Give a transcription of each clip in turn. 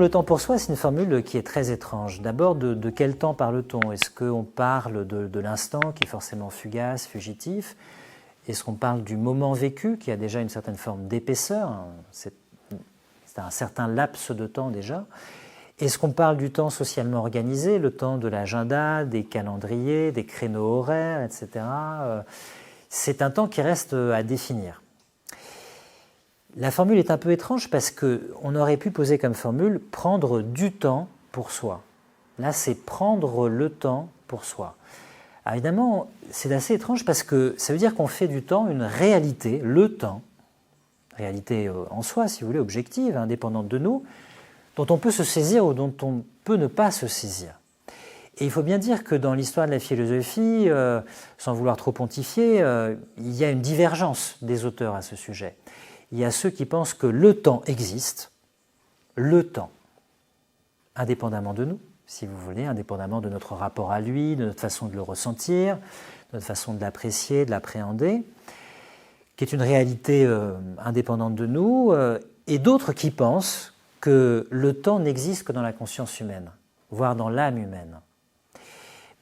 le temps pour soi, c'est une formule qui est très étrange. D'abord, de quel temps parle-t-on? Est-ce qu'on parle de l'instant qui est forcément fugace, fugitif? Est-ce qu'on parle du moment vécu qui a déjà une certaine forme d'épaisseur? C'est un certain laps de temps déjà. Est-ce qu'on parle du temps socialement organisé, le temps de l'agenda, des calendriers, des créneaux horaires, etc. C'est un temps qui reste à définir. La formule est un peu étrange parce qu'on aurait pu poser comme formule « prendre du temps pour soi ». Là, c'est « prendre le temps pour soi ». Alors évidemment, c'est assez étrange parce que ça veut dire qu'on fait du temps une réalité, le temps, réalité en soi, si vous voulez, objective, indépendante de nous, dont on peut se saisir ou dont on peut ne pas se saisir. Et il faut bien dire que dans l'histoire de la philosophie, sans vouloir trop pontifier, il y a une divergence des auteurs à ce sujet. Il y a ceux qui pensent que le temps existe, le temps, indépendamment de nous, si vous voulez, indépendamment de notre rapport à lui, de notre façon de le ressentir, de notre façon de l'apprécier, de l'appréhender, qui est une réalité indépendante de nous, et d'autres qui pensent que le temps n'existe que dans la conscience humaine, voire dans l'âme humaine.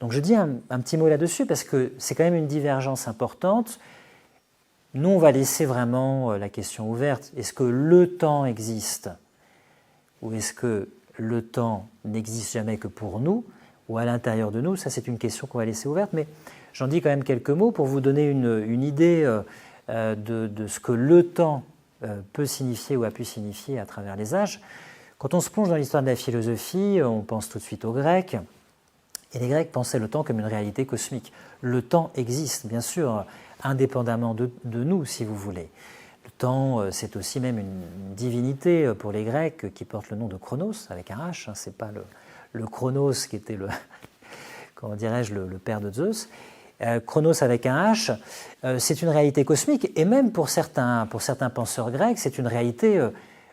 Donc je dis un petit mot là-dessus parce que c'est quand même une divergence importante. Nous, on va laisser vraiment la question ouverte. Est-ce que le temps existe ou est-ce que le temps n'existe jamais que pour nous ou à l'intérieur de nous? Ça, c'est une question qu'on va laisser ouverte, mais j'en dis quand même quelques mots pour vous donner une idée de ce que le temps peut signifier ou a pu signifier à travers les âges. Quand on se plonge dans l'histoire de la philosophie, on pense tout de suite aux Grecs, et les Grecs pensaient le temps comme une réalité cosmique. Le temps existe, bien sûr, indépendamment de nous, si vous voulez. Le temps, c'est aussi même une divinité pour les Grecs qui porte le nom de Chronos, avec un H. Ce n'est pas le Chronos qui était comment dirais-je, le père de Zeus. Chronos avec un H, c'est une réalité cosmique, et même pour certains penseurs grecs, c'est une réalité,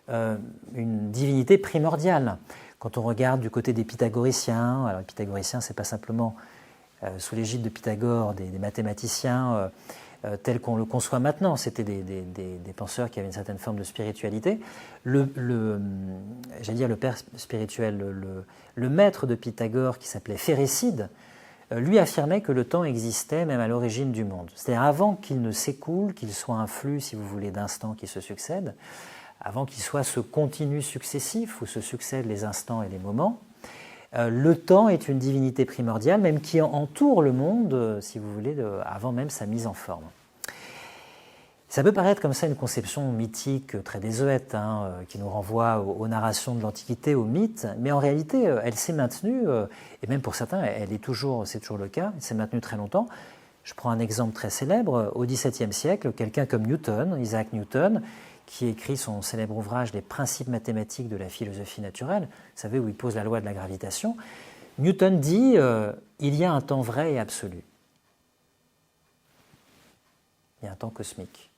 une divinité primordiale. Quand on regarde du côté des pythagoriciens, alors les pythagoriciens, ce n'est pas simplement sous l'égide de Pythagore des mathématiciens tels qu'on le conçoit maintenant, c'était des penseurs qui avaient une certaine forme de spiritualité. J'allais dire le père spirituel, le maître de Pythagore qui s'appelait Phérécide, lui affirmait que le temps existait même à l'origine du monde. C'est-à-dire avant qu'il ne s'écoule, qu'il soit un flux, si vous voulez, d'instants qui se succèdent, avant qu'il soit ce continu successif où se succèdent les instants et les moments, le temps est une divinité primordiale, même qui entoure le monde, si vous voulez, avant même sa mise en forme. Ça peut paraître comme ça une conception mythique très désuète, qui nous renvoie aux narrations de l'Antiquité, aux mythes, mais en réalité, elle s'est maintenue, et même pour certains, c'est toujours le cas, elle s'est maintenue très longtemps. Je prends un exemple très célèbre. Au XVIIe siècle, quelqu'un comme Newton, Isaac Newton, qui écrit son célèbre ouvrage « Les principes mathématiques de la philosophie naturelle », vous savez, où il pose la loi de la gravitation, Newton dit « il y a un temps vrai et absolu ». Il y a un temps cosmique.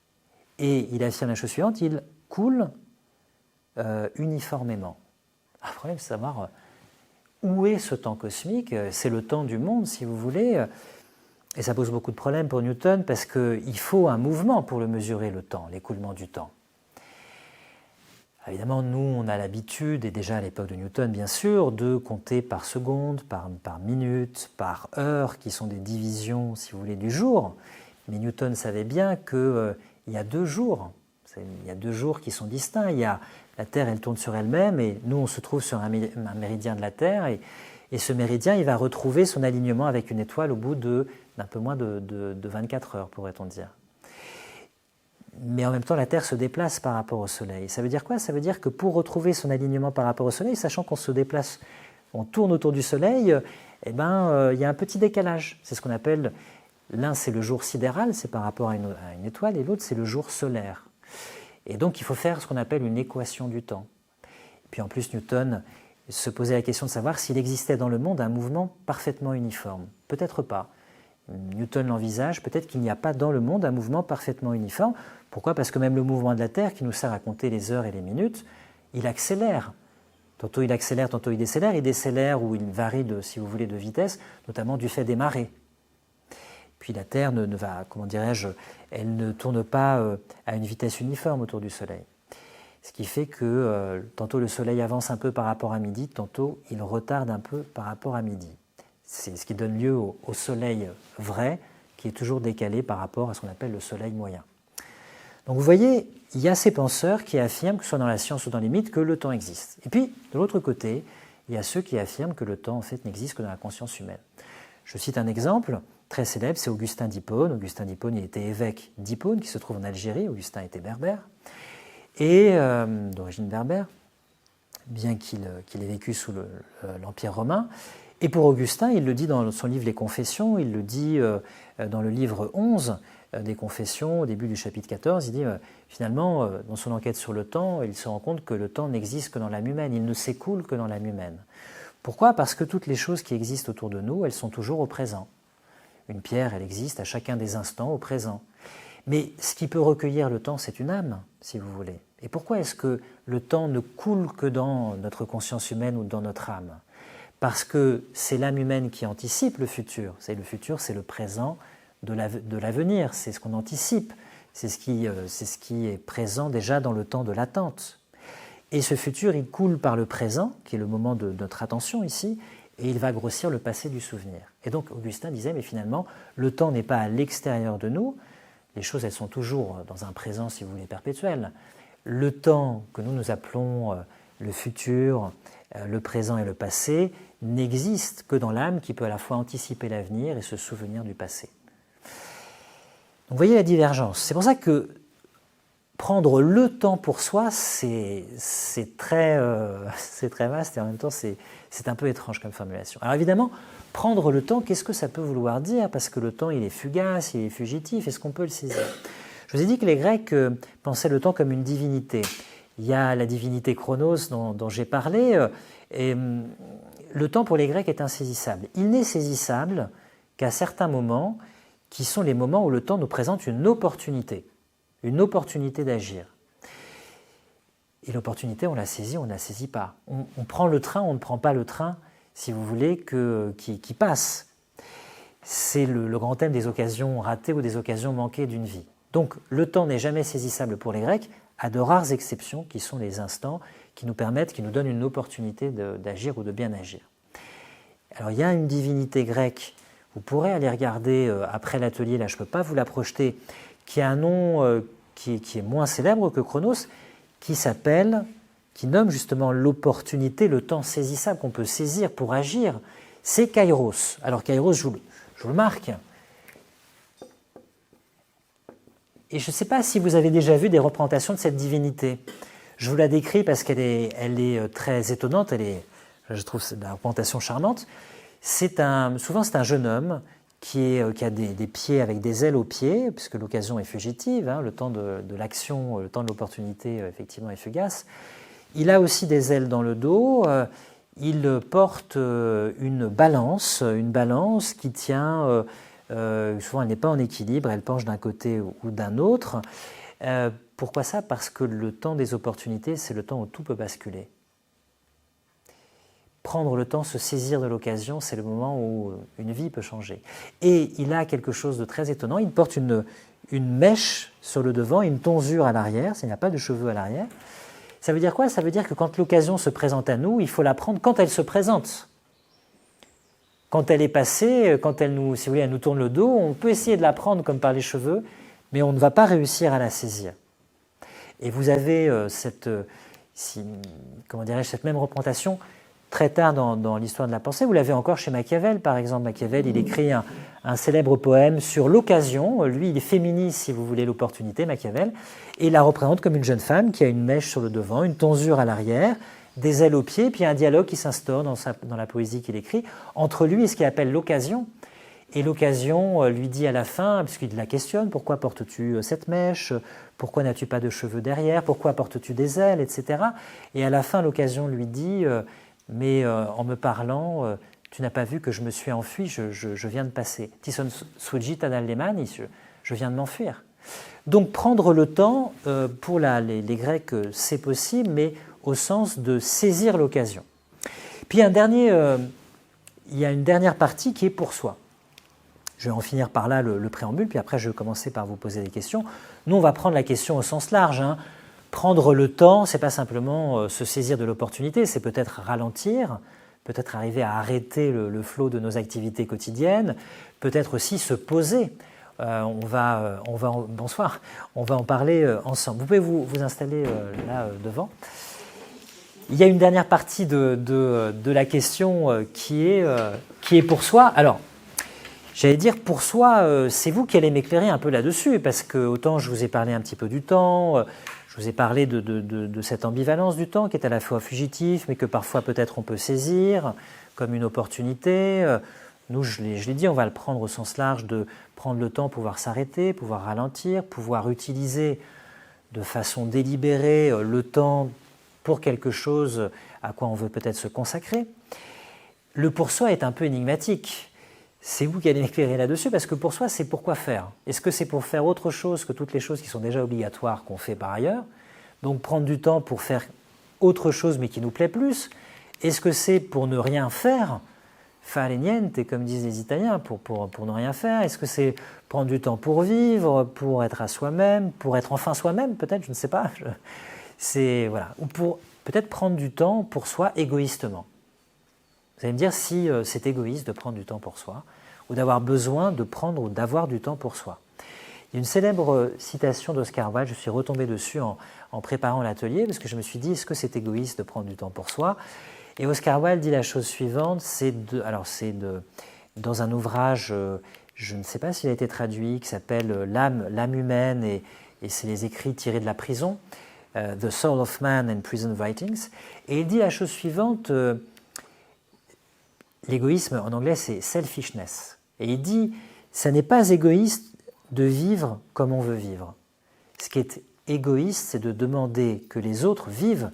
Et il affirme la chose suivante, il coule uniformément. Le problème, c'est de savoir où est ce temps cosmique. C'est le temps du monde, si vous voulez. Et ça pose beaucoup de problèmes pour Newton parce qu'il faut un mouvement pour le mesurer, le temps, l'écoulement du temps. Évidemment, nous, on a l'habitude, et déjà à l'époque de Newton, bien sûr, de compter par seconde, par minute, par heure, qui sont des divisions, si vous voulez, du jour. Mais Newton savait bien qu'il y a 2 jours. Il y a 2 jours qui sont distincts. La Terre, elle tourne sur elle-même, et nous, on se trouve sur un méridien de la Terre, et ce méridien, il va retrouver son alignement avec une étoile au bout d'un peu moins de 24 heures, pourrait-on dire. Mais en même temps, la Terre se déplace par rapport au Soleil. Ça veut dire quoi? Ça veut dire que pour retrouver son alignement par rapport au Soleil, sachant qu'on se déplace, on tourne autour du Soleil, il y a un petit décalage. C'est ce qu'on appelle, l'un c'est le jour sidéral, c'est par rapport à une étoile, et l'autre c'est le jour solaire. Et donc il faut faire ce qu'on appelle une équation du temps. Et puis en plus, Newton se posait la question de savoir s'il existait dans le monde un mouvement parfaitement uniforme. Peut-être pas. Newton l'envisage, peut-être qu'il n'y a pas dans le monde un mouvement parfaitement uniforme. Pourquoi? Parce que même le mouvement de la Terre, qui nous sert à compter les heures et les minutes, il accélère. Tantôt il accélère, tantôt il décélère ou il varie, si vous voulez, de vitesse, notamment du fait des marées. Puis la Terre elle ne tourne pas à une vitesse uniforme autour du Soleil. Ce qui fait que tantôt le soleil avance un peu par rapport à midi, tantôt il retarde un peu par rapport à midi. C'est ce qui donne lieu au soleil vrai, qui est toujours décalé par rapport à ce qu'on appelle le soleil moyen. Donc vous voyez, il y a ces penseurs qui affirment, que ce soit dans la science ou dans les mythes, que le temps existe. Et puis, de l'autre côté, il y a ceux qui affirment que le temps, en fait, n'existe que dans la conscience humaine. Je cite un exemple très célèbre, c'est Augustin d'Hippone. Augustin d'Hippone, il était évêque d'Hippone, qui se trouve en Algérie. Augustin était berbère, et d'origine berbère, bien qu'il ait vécu sous l'Empire romain. Et pour Augustin, il le dit dans son livre Les Confessions, il le dit dans le livre 11 des Confessions, au début du chapitre 14, il dit finalement, dans son enquête sur le temps, il se rend compte que le temps n'existe que dans l'âme humaine, il ne s'écoule que dans l'âme humaine. Pourquoi ? Parce que toutes les choses qui existent autour de nous, elles sont toujours au présent. Une pierre, elle existe à chacun des instants au présent. Mais ce qui peut recueillir le temps, c'est une âme, si vous voulez. Et pourquoi est-ce que le temps ne coule que dans notre conscience humaine ou dans notre âme ? Parce que c'est l'âme humaine qui anticipe le futur. Le futur, c'est le présent de l'avenir, c'est ce qu'on anticipe, c'est ce qui est présent déjà dans le temps de l'attente. Et ce futur, il coule par le présent, qui est le moment de notre attention ici, et il va grossir le passé du souvenir. Et donc Augustin disait, mais finalement, le temps n'est pas à l'extérieur de nous, les choses, elles sont toujours dans un présent, si vous voulez, perpétuel. Le temps que nous appelons le futur, le présent et le passé, n'existe que dans l'âme qui peut à la fois anticiper l'avenir et se souvenir du passé. Donc vous voyez la divergence. C'est pour ça que prendre le temps pour soi, c'est très vaste et en même temps c'est un peu étrange comme formulation. Alors évidemment, prendre le temps, qu'est-ce que ça peut vouloir dire ? Parce que le temps, il est fugace, il est fugitif, est-ce qu'on peut le saisir ? Je vous ai dit que les Grecs pensaient le temps comme une divinité. Il y a la divinité Chronos dont j'ai parlé, et le temps pour les Grecs est insaisissable. Il n'est saisissable qu'à certains moments qui sont les moments où le temps nous présente une opportunité d'agir. Et l'opportunité, on la saisit, on ne la saisit pas. On prend le train, on ne prend pas le train, si vous voulez, qui passe. C'est le grand thème des occasions ratées ou des occasions manquées d'une vie. Donc le temps n'est jamais saisissable pour les Grecs, à de rares exceptions qui sont les instants qui nous donnent une opportunité d'agir ou de bien agir. Alors il y a une divinité grecque, vous pourrez aller regarder après l'atelier, là je ne peux pas vous la projeter, qui a un nom qui est moins célèbre que Chronos, qui nomme justement l'opportunité, le temps saisissable qu'on peut saisir pour agir, c'est Kairos. Alors Kairos, je vous le marque. Et je ne sais pas si vous avez déjà vu des représentations de cette divinité. Je vous la décris parce qu'elle est très étonnante, je trouve la représentation charmante. Souvent c'est un jeune homme qui a des pieds avec des ailes aux pieds, puisque l'occasion est fugitive, le temps de l'action, le temps de l'opportunité effectivement est fugace. Il a aussi des ailes dans le dos, il porte une balance qui tient, souvent elle n'est pas en équilibre, elle penche d'un côté ou d'un autre. Pourquoi ça ? Parce que le temps des opportunités, c'est le temps où tout peut basculer. Prendre le temps, se saisir de l'occasion, c'est le moment où une vie peut changer. Et il a quelque chose de très étonnant, il porte une mèche sur le devant et une tonsure à l'arrière, il n'y a pas de cheveux à l'arrière. Ça veut dire quoi ? Ça veut dire que quand l'occasion se présente à nous, il faut la prendre quand elle se présente. Quand elle est passée, quand elle nous tourne le dos, on peut essayer de la prendre comme par les cheveux, mais on ne va pas réussir à la saisir. Et vous avez cette même représentation très tard dans l'histoire de la pensée. Vous l'avez encore chez Machiavel, par exemple. Machiavel, il écrit un célèbre poème sur l'occasion. Lui, il féminise, si vous voulez, l'opportunité, Machiavel, et il la représente comme une jeune femme qui a une mèche sur le devant, une tonsure à l'arrière, des ailes aux pieds, puis un dialogue qui s'instaure dans la poésie qu'il écrit entre lui et ce qu'il appelle l'occasion. Et l'occasion lui dit à la fin, puisqu'il la questionne, pourquoi portes-tu cette mèche ? Pourquoi n'as-tu pas de cheveux derrière ? Pourquoi portes-tu des ailes, etc. Et à la fin, l'occasion lui dit mais en me parlant, tu n'as pas vu que je me suis enfui, je viens de passer. Tison sfugit ad allemani, je viens de m'enfuir. Donc prendre le temps, pour les Grecs, c'est possible, mais au sens de saisir l'occasion. Puis il y a une dernière partie qui est pour soi. Je vais en finir par là le préambule, puis après je vais commencer par vous poser des questions. Nous, on va prendre la question au sens large. prendre le temps, c'est pas simplement se saisir de l'opportunité, c'est peut-être ralentir, peut-être arriver à arrêter le flot de nos activités quotidiennes, peut-être aussi se poser. Bonsoir, on va en parler ensemble. Vous pouvez vous installer là devant. Il y a une dernière partie de la question qui est pour soi. Alors, j'allais dire pour soi, c'est vous qui allez m'éclairer un peu là-dessus, parce que autant je vous ai parlé un petit peu du temps, je vous ai parlé de cette ambivalence du temps qui est à la fois fugitif, mais que parfois peut-être on peut saisir comme une opportunité. Nous, je l'ai dit, on va le prendre au sens large de prendre le temps, pouvoir s'arrêter, pouvoir ralentir, pouvoir utiliser de façon délibérée le temps pour quelque chose à quoi on veut peut-être se consacrer. Le pour soi est un peu énigmatique. C'est vous qui allez m'éclairer là-dessus, parce que pour soi, c'est pourquoi faire. Est-ce que c'est pour faire autre chose que toutes les choses qui sont déjà obligatoires qu'on fait par ailleurs? Donc prendre du temps pour faire autre chose mais qui nous plaît plus? Est-ce que c'est pour ne rien faire? Fare niente, comme disent les Italiens, pour ne rien faire? Est-ce que c'est prendre du temps pour vivre, pour être à soi-même, pour être enfin soi-même, peut-être, je ne sais pas. Voilà. Ou pour peut-être prendre du temps pour soi égoïstement. Vous allez me dire si c'est égoïste de prendre du temps pour soi, ou d'avoir besoin de prendre ou d'avoir du temps pour soi. Il y a une célèbre citation d'Oscar Wilde, je suis retombé dessus en préparant l'atelier, parce que je me suis dit, est-ce que c'est égoïste de prendre du temps pour soi? Et Oscar Wilde dit la chose suivante, dans un ouvrage, je ne sais pas s'il a été traduit, qui s'appelle L'âme humaine, et c'est les écrits tirés de la prison, The Soul of Man and Prison Writings, et il dit la chose suivante, l'égoïsme en anglais c'est selfishness, et il dit, ça n'est pas égoïste de vivre comme on veut vivre. Ce qui est égoïste, c'est de demander que les autres vivent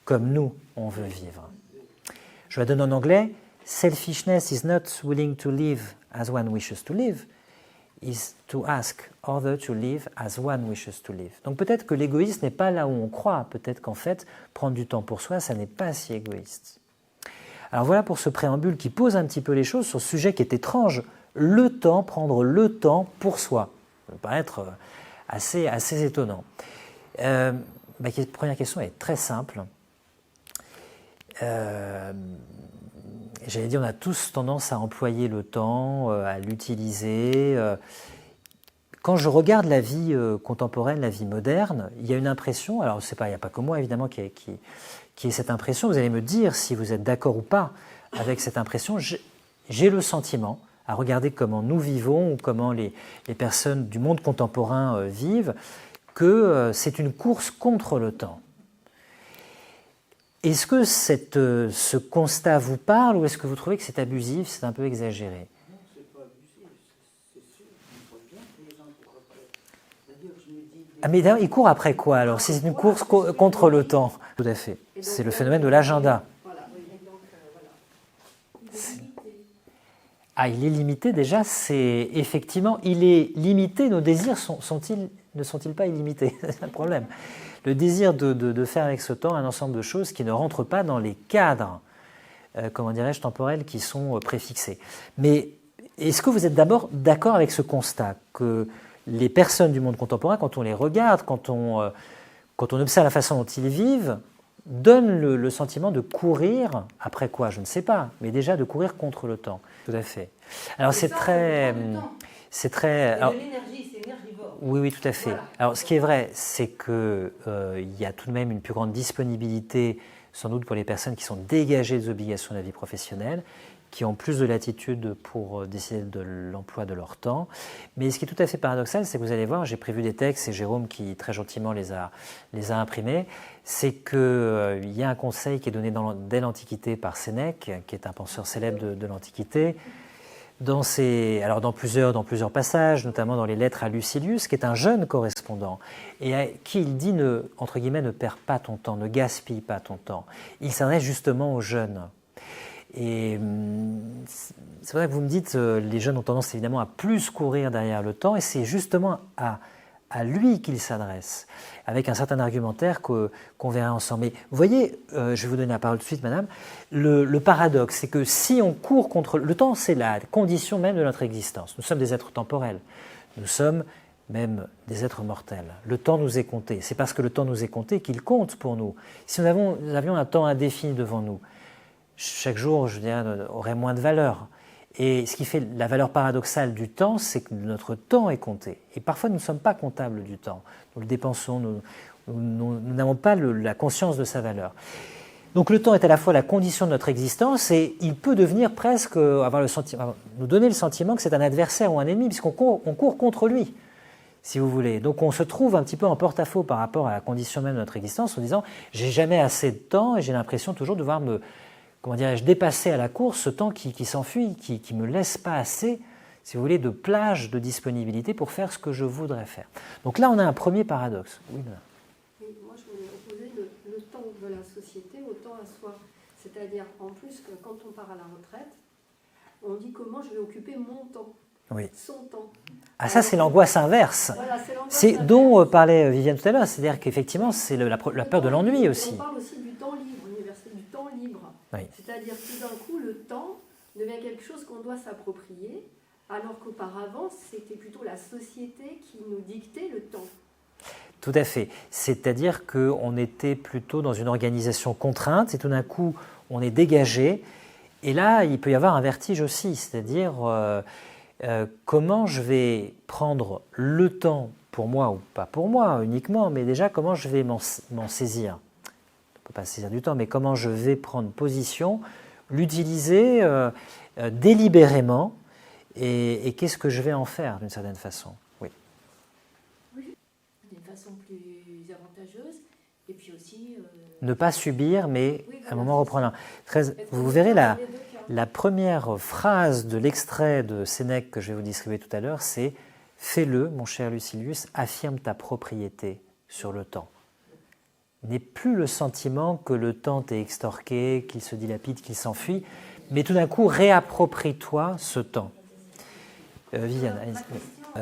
comme nous, on veut vivre. Je la donne en anglais. Selfishness is not willing to live as one wishes to live, is to ask others to live as one wishes to live. Donc peut-être que l'égoïsme n'est pas là où on croit. Peut-être qu'en fait, prendre du temps pour soi, ça n'est pas si égoïste. Alors voilà pour ce préambule qui pose un petit peu les choses sur ce sujet qui est étrange. Le temps, prendre le temps pour soi. Ça peut paraître assez étonnant. Ma première question est très simple. J'allais dire, on a tous tendance à employer le temps, à l'utiliser. Quand je regarde la vie contemporaine, la vie moderne, il y a une impression, alors il n'y a pas que moi évidemment qui ait cette impression, vous allez me dire si vous êtes d'accord ou pas avec cette impression. J'ai le sentiment, à regarder comment nous vivons ou comment les personnes du monde contemporain vivent, que c'est une course contre le temps. Est-ce que ce constat vous parle ou est-ce que vous trouvez que c'est abusif, c'est un peu exagéré? Non, c'est pas abusif, c'est sûr. On voit bien que les gens courent après. C'est-à-dire, je me dis... Ah mais d'ailleurs, ils courent après quoi alors? Si c'est une course contre le temps. Tout à fait. C'est le phénomène de l'agenda. Voilà, oui, et donc, voilà. Il est limité. Ah, il est limité déjà, c'est effectivement, il est limité, nos désirs ne sont-ils pas illimités? C'est un problème. Le désir de faire avec ce temps un ensemble de choses qui ne rentrent pas dans les cadres, comment dirais-je, temporels qui sont préfixés. Mais est-ce que vous êtes d'abord d'accord avec ce constat que les personnes du monde contemporain, quand on les regarde, quand on observe la façon dont ils vivent, donnent le sentiment de courir, après quoi, je ne sais pas, mais déjà de courir contre le temps. Tout à fait. Alors c'est très... Alors, l'énergie, c'est énergivore. oui, tout à fait. Voilà. Alors, ce qui est vrai, c'est qu'il y a tout de même une plus grande disponibilité, sans doute pour les personnes qui sont dégagées des obligations de la vie professionnelle, qui ont plus de latitude pour décider de l'emploi de leur temps. Mais ce qui est tout à fait paradoxal, c'est que vous allez voir, j'ai prévu des textes, et Jérôme qui très gentiment les a imprimés, c'est qu'il y a un conseil qui est donné dès l'Antiquité par Sénèque, qui est un penseur célèbre de l'Antiquité, dans plusieurs passages, notamment dans les lettres à Lucilius, qui est un jeune correspondant, et à qui il dit, entre guillemets, ne perds pas ton temps, ne gaspille pas ton temps. Il s'adresse justement aux jeunes. Et c'est vrai que vous me dites, les jeunes ont tendance évidemment à plus courir derrière le temps, et c'est justement à lui qu'il s'adresse, avec un certain argumentaire qu'on verra ensemble. Mais vous voyez, je vais vous donner la parole tout de suite, madame, le paradoxe, c'est que si on court contre... Le temps, c'est la condition même de notre existence. Nous sommes des êtres temporels. Nous sommes même des êtres mortels. Le temps nous est compté. C'est parce que le temps nous est compté qu'il compte pour nous. Si nous avions un temps indéfini devant nous, chaque jour, je dirais, aurait moins de valeur. Et ce qui fait la valeur paradoxale du temps, c'est que notre temps est compté. Et parfois, nous ne sommes pas comptables du temps. Nous le dépensons, nous n'avons pas la conscience de sa valeur. Donc le temps est à la fois la condition de notre existence et il peut devenir presque, nous donner le sentiment que c'est un adversaire ou un ennemi, puisqu'on court contre lui, si vous voulez. Donc on se trouve un petit peu en porte-à-faux par rapport à la condition même de notre existence, en disant « j'ai jamais assez de temps et j'ai l'impression toujours de devoir me, dépasser à la course ce temps qui s'enfuit, qui ne me laisse pas assez, si vous voulez, de plage de disponibilité pour faire ce que je voudrais faire. » Donc là, on a un premier paradoxe. Oui, moi, je voulais opposer le temps de la société au temps à soi. C'est-à-dire, en plus, que quand on part à la retraite, on dit comment je vais occuper mon temps, son temps. Ah, ça, c'est l'angoisse inverse. Voilà, c'est dont parlait Viviane tout à l'heure. C'est-à-dire qu'effectivement, c'est la peur de l'ennui aussi. On parle aussi du temps libre, l'université du temps libre. Oui. C'est-à-dire que tout d'un coup, le temps devient quelque chose qu'on doit s'approprier, alors qu'auparavant, c'était plutôt la société qui nous dictait le temps. Tout à fait. C'est-à-dire qu'on était plutôt dans une organisation contrainte et tout d'un coup, on est dégagé. Et là, il peut y avoir un vertige aussi, c'est-à-dire comment je vais prendre le temps pour moi ou pas pour moi uniquement, mais déjà comment je vais m'en saisir. On ne peut pas saisir du temps, mais comment je vais prendre position, l'utiliser délibérément et qu'est-ce que je vais en faire d'une certaine façon. D'une façon plus avantageuse, et puis aussi... Ne pas subir, mais à un moment reprendre. Vous verrez la première phrase de l'extrait de Sénèque que je vais vous distribuer tout à l'heure, c'est « Fais-le, mon cher Lucilius, affirme ta propriété sur le temps. » N'est plus le sentiment que le temps t'est extorqué, qu'il se dilapide, qu'il s'enfuit, mais tout d'un coup, réapproprie-toi ce temps. Viviane,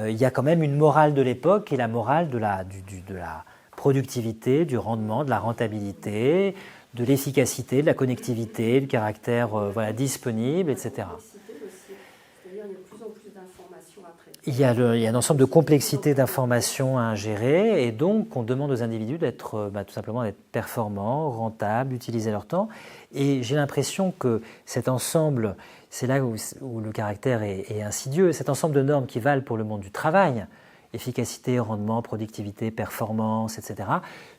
il y a quand même une morale de l'époque qui est la morale de la productivité, du rendement, de la rentabilité, de l'efficacité, de la connectivité, du caractère disponible, etc. C'est-à-dire qu'il y a de plus en plus d'informations à traiter. Il y a un ensemble de complexité d'informations à ingérer et donc on demande aux individus d'être tout simplement d'être performants, rentables, d'utiliser leur temps. Et j'ai l'impression que cet ensemble, c'est là où le caractère est insidieux, cet ensemble de normes qui valent pour le monde du travail, efficacité, rendement, productivité, performance, etc.,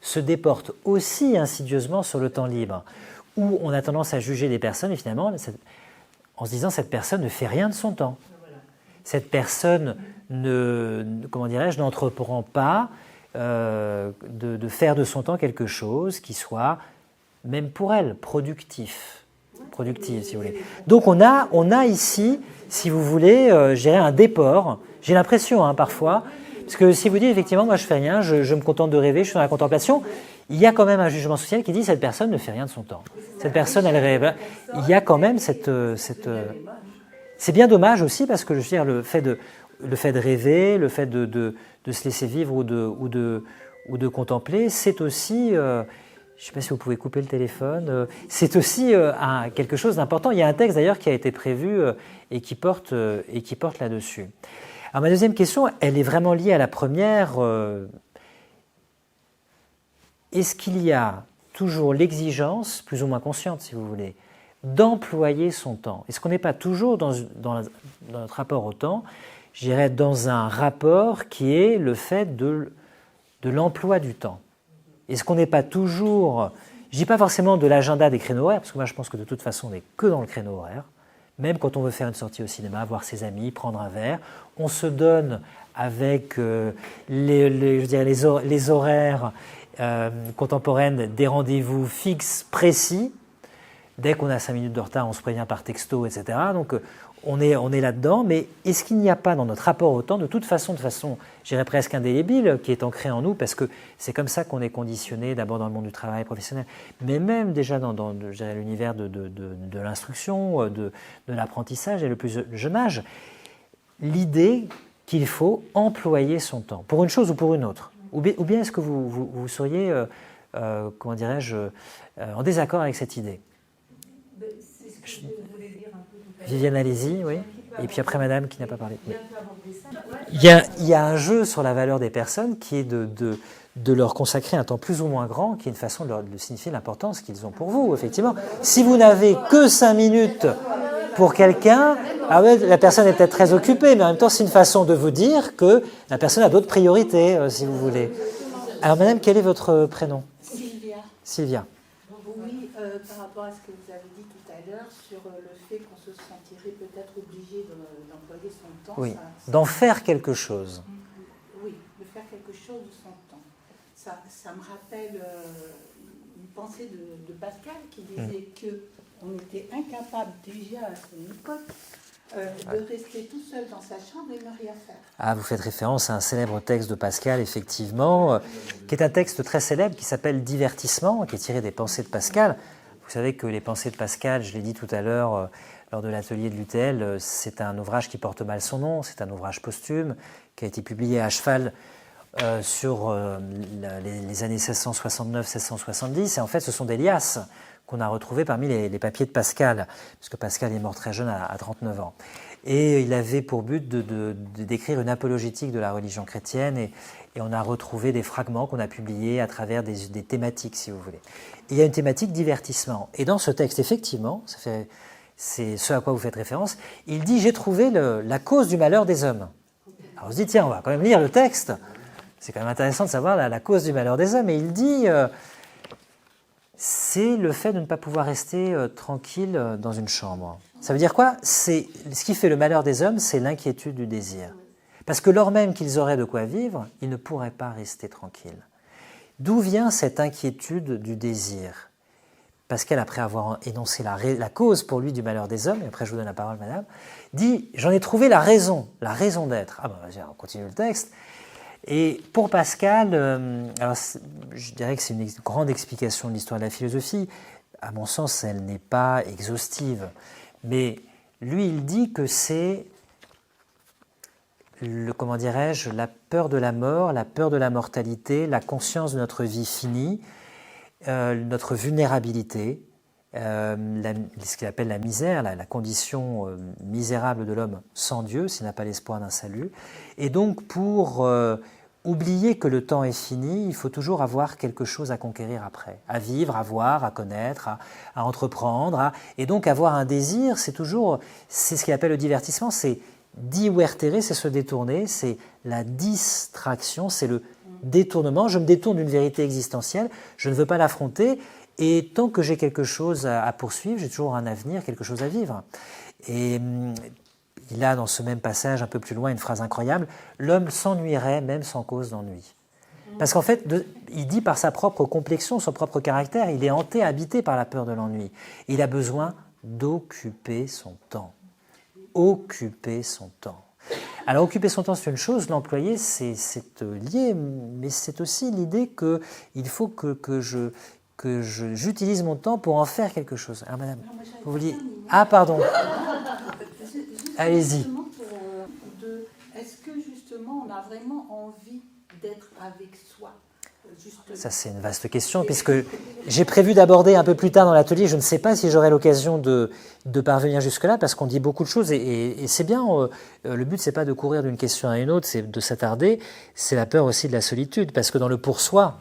se déportent aussi insidieusement sur le temps libre, où on a tendance à juger des personnes et finalement, en se disant cette personne ne fait rien de son temps. Cette personne n'entreprend pas de faire de son temps quelque chose qui soit, même pour elle, productif, si vous voulez. Donc on a ici, si vous voulez, un déport. J'ai l'impression, parfois, parce que si vous dites effectivement, moi je fais rien, je me contente de rêver, je suis dans la contemplation, il y a quand même un jugement social qui dit cette personne ne fait rien de son temps. Cette personne, elle rêve. Il y a quand même cette c'est bien dommage aussi parce que je veux dire le fait de rêver, le fait de se laisser vivre ou de contempler, c'est aussi je ne sais pas si vous pouvez couper le téléphone. C'est aussi quelque chose d'important. Il y a un texte d'ailleurs qui a été prévu et qui porte là-dessus. Alors ma deuxième question, elle est vraiment liée à la première. Est-ce qu'il y a toujours l'exigence, plus ou moins consciente si vous voulez, d'employer son temps? Est-ce qu'on n'est pas toujours dans notre rapport au temps, je dirais dans un rapport qui est le fait de l'emploi du temps? Est-ce qu'on n'est pas toujours, je ne dis pas forcément de l'agenda des créneaux horaires, parce que moi je pense que de toute façon on n'est que dans le créneau horaire, même quand on veut faire une sortie au cinéma, voir ses amis, prendre un verre, on se donne avec les horaires contemporaines des rendez-vous fixes, précis. Dès qu'on a 5 minutes de retard, on se prévient par texto, etc. Donc on est là-dedans, mais est-ce qu'il n'y a pas dans notre rapport au temps, de façon, je dirais presque indélébile, qui est ancré en nous, parce que c'est comme ça qu'on est conditionné, d'abord dans le monde du travail professionnel, mais même déjà dans je dirais, l'univers de l'instruction, de l'apprentissage et le plus jeune âge, l'idée qu'il faut employer son temps, pour une chose ou pour une autre. Ou bien est-ce que vous seriez, comment dirais-je, en désaccord avec cette idée? C'est ce que je voulais Viviane, allez-y, oui. Et puis après, madame qui n'a pas parlé. Oui. Il y a un jeu sur la valeur des personnes qui est de leur consacrer un temps plus ou moins grand, qui est une façon de signifier l'importance qu'ils ont pour vous, effectivement. Si vous n'avez que 5 minutes pour quelqu'un, ah ouais, la personne est peut-être très occupée, mais en même temps, c'est une façon de vous dire que la personne a d'autres priorités, si vous voulez. Alors, madame, quel est votre prénom? Sylvia. Sylvia. Oui, par rapport à ce que vous avez dit tout à l'heure sur le fait qu'on se sentirait peut-être obligé d'employer son temps. Oui, d'en faire quelque chose. Oui, de faire quelque chose de son temps. Ça me rappelle une pensée de Pascal qui disait qu'on était incapable déjà à son époque de rester tout seul dans sa chambre et ne rien faire. Ah, vous faites référence à un célèbre texte de Pascal, effectivement, qui est un texte très célèbre qui s'appelle « Divertissement », qui est tiré des pensées de Pascal. Vous savez que les pensées de Pascal, je l'ai dit tout à l'heure lors de l'atelier de l'UTL, c'est un ouvrage qui porte mal son nom, c'est un ouvrage posthume qui a été publié à cheval sur les années 1669-1670, et en fait ce sont des liasses qu'on a retrouvées parmi les papiers de Pascal, puisque Pascal est mort très jeune à 39 ans. Et il avait pour but de d'écrire une apologétique de la religion chrétienne, et on a retrouvé des fragments qu'on a publiés à travers des thématiques, si vous voulez. Et il y a une thématique divertissement. Et dans ce texte, effectivement, c'est ce à quoi vous faites référence, il dit « J'ai trouvé la cause du malheur des hommes ». Alors on se dit « Tiens, on va quand même lire le texte ». C'est quand même intéressant de savoir la cause du malheur des hommes. Et il dit c'est le fait de ne pas pouvoir rester tranquille dans une chambre. Ça veut dire quoi? Ce qui fait le malheur des hommes, c'est l'inquiétude du désir. Parce que lors même qu'ils auraient de quoi vivre, ils ne pourraient pas rester tranquilles. D'où vient cette inquiétude du désir? Pascal, après avoir énoncé la cause pour lui du malheur des hommes, et après je vous donne la parole, madame, dit « J'en ai trouvé la raison d'être ». Ah ben, on continue le texte. Et pour Pascal, alors je dirais que c'est une grande explication de l'histoire de la philosophie. À mon sens, elle n'est pas exhaustive. Mais lui, il dit que c'est, comment dirais-je, la peur de la mort, la peur de la mortalité, la conscience de notre vie finie, notre vulnérabilité, ce qu'il appelle la misère, la condition misérable de l'homme sans Dieu, s'il n'a pas l'espoir d'un salut. Et donc, pour oublier que le temps est fini, il faut toujours avoir quelque chose à conquérir après, à vivre, à voir, à connaître, à entreprendre. Et donc, avoir un désir, c'est ce qu'il appelle le divertissement, c'est divertere, c'est se détourner, c'est la distraction, c'est le détournement. Je me détourne d'une vérité existentielle, je ne veux pas l'affronter. Et tant que j'ai quelque chose à poursuivre, j'ai toujours un avenir, quelque chose à vivre. Et il a dans ce même passage, un peu plus loin, une phrase incroyable, « L'homme s'ennuierait même sans cause d'ennui ». Parce qu'en fait, il dit par sa propre complexion, son propre caractère, il est hanté, habité par la peur de l'ennui. Il a besoin d'occuper son temps. Occuper son temps. Alors, occuper son temps, c'est une chose, l'employer, c'est lié, mais c'est aussi l'idée qu'il faut que j'utilise mon temps pour en faire quelque chose. Alors, madame, vous vouliez... Ah, pardon. Allez-y. Est-ce que justement on a vraiment envie d'être avec soi? Ça, c'est une vaste question, puisque j'ai prévu d'aborder un peu plus tard dans l'atelier. Je ne sais pas si j'aurai l'occasion de parvenir jusque-là, parce qu'on dit beaucoup de choses, et c'est bien. Le but, c'est pas de courir d'une question à une autre, c'est de s'attarder. C'est la peur aussi de la solitude, parce que dans le pour-soi,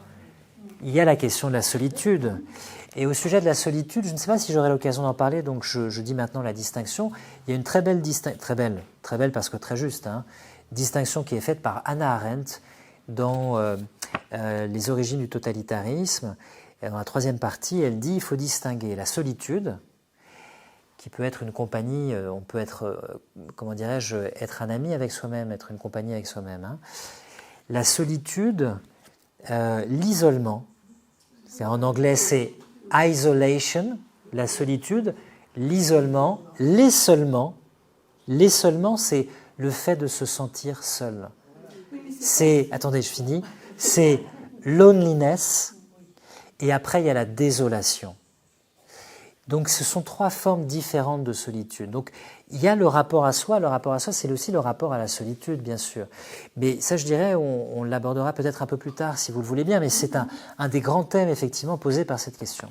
il y a la question de la solitude. Et au sujet de la solitude, je ne sais pas si j'aurai l'occasion d'en parler, donc je dis maintenant la distinction. Il y a une très belle parce que très juste, distinction qui est faite par Hannah Arendt dans Les origines du totalitarisme. Et dans la troisième partie, elle dit il faut distinguer la solitude, qui peut être une compagnie, on peut être, comment dirais-je, être un ami avec soi-même, être une compagnie avec soi-même. La solitude, l'isolement, en anglais c'est isolation, la solitude, l'isolement, l'isolement, c'est le fait de se sentir seul. C'est, attendez, je finis, c'est loneliness, et après il y a la désolation. Donc ce sont trois formes différentes de solitude. Donc il y a le rapport à soi c'est aussi le rapport à la solitude, bien sûr. Mais ça, je dirais, on l'abordera peut-être un peu plus tard, si vous le voulez bien, mais c'est un des grands thèmes, effectivement, posés par cette question.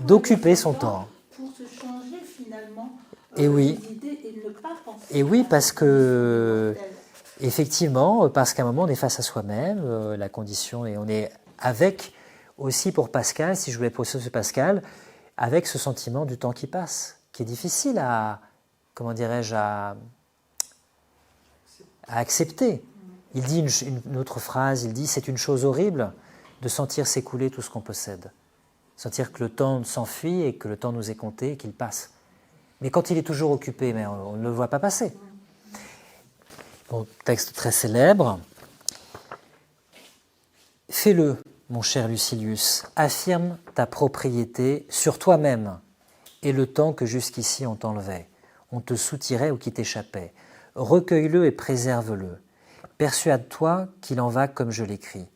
D'occuper son temps. Pour se changer finalement Et oui. les idées et ne pas penser. Et oui, à parce la que, condition effectivement, parce qu'à un moment, on est face à soi-même, la condition, et on est avec, aussi pour Pascal, si je voulais poser sur Pascal, avec ce sentiment du temps qui passe, qui est difficile à, comment dirais-je, à accepter. Il dit une autre phrase, il dit « c'est une chose horrible de sentir s'écouler tout ce qu'on possède ». Sentir que le temps s'enfuit et que le temps nous est compté et qu'il passe. Mais quand il est toujours occupé, mais on ne le voit pas passer. Bon, texte très célèbre. « Fais-le, mon cher Lucilius, affirme ta propriété sur toi-même et le temps que jusqu'ici on t'enlevait, on te soutirait ou qui t'échappait. Recueille-le et préserve-le. Persuade-toi qu'il en va comme je l'écris.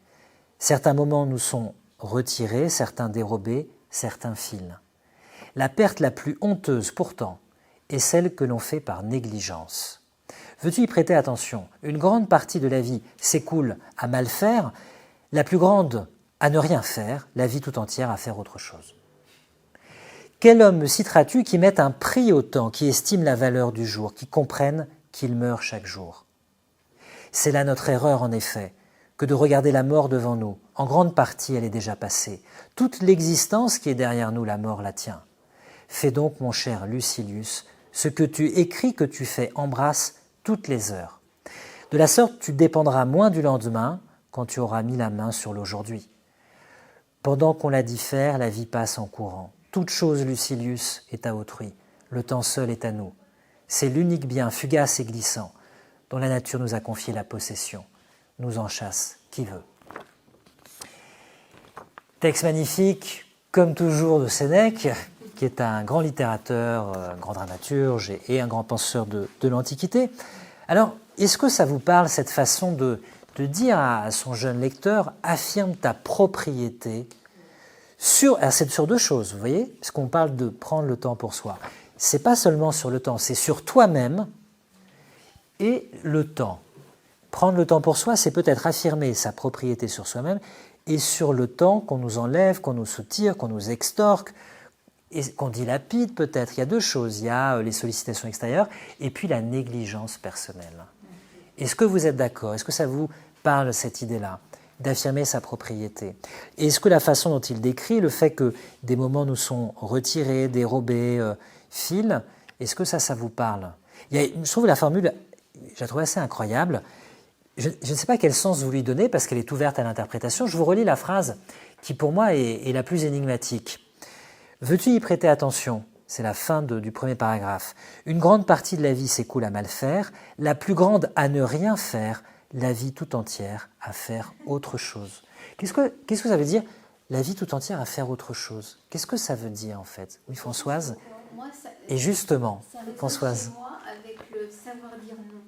Certains moments nous sont retirés, certains dérobés, certains filent. La perte la plus honteuse pourtant est celle que l'on fait par négligence. Veux-tu y prêter attention? Une grande partie de la vie s'écoule à mal faire, la plus grande à ne rien faire, la vie tout entière à faire autre chose. Quel homme me citeras-tu qui mette un prix au temps, qui estime la valeur du jour, qui comprenne qu'il meurt chaque jour? C'est là notre erreur en effet, que de regarder la mort devant nous. En grande partie, elle est déjà passée. Toute l'existence qui est derrière nous, la mort la tient. Fais donc, mon cher Lucilius, ce que tu écris, que tu fais, embrasse toutes les heures. De la sorte, tu dépendras moins du lendemain quand tu auras mis la main sur l'aujourd'hui. Pendant qu'on la diffère, la vie passe en courant. Toute chose, Lucilius, est à autrui. Le temps seul est à nous. C'est l'unique bien fugace et glissant dont la nature nous a confié la possession. Nous en chasse qui veut. Texte magnifique, comme toujours, de Sénèque, qui est un grand littérateur, un grand dramaturge et un grand penseur de l'Antiquité. Alors, est-ce que ça vous parle, cette façon de dire à son jeune lecteur, affirme ta propriété sur, alors c'est sur deux choses, vous voyez, parce qu'on parle de prendre le temps pour soi. C'est pas seulement sur le temps, c'est sur toi-même et le temps. Prendre le temps pour soi, c'est peut-être affirmer sa propriété sur soi-même et sur le temps qu'on nous enlève, qu'on nous soutire, qu'on nous extorque, et qu'on dilapide peut-être. Il y a deux choses, il y a les sollicitations extérieures et puis la négligence personnelle. Est-ce que vous êtes d'accord? Est-ce que ça vous parle, cette idée-là, d'affirmer sa propriété? Est-ce que la façon dont il décrit, le fait que des moments nous sont retirés, dérobés, filent, est-ce que ça vous parle? Je trouve la formule, je la trouve assez incroyable. Je ne sais pas quel sens vous lui donnez parce qu'elle est ouverte à l'interprétation. Je vous relis la phrase qui pour moi est la plus énigmatique. Veux-tu y prêter attention? C'est la fin du premier paragraphe. Une grande partie de la vie s'écoule à mal faire, la plus grande à ne rien faire, la vie tout entière à faire autre chose. Qu'est-ce que ça veut dire, la vie tout entière à faire autre chose? Qu'est-ce que ça veut dire en fait? Oui, Françoise? Moi, Et justement, ça résonne Françoise. chez moi avec le savoir dire non.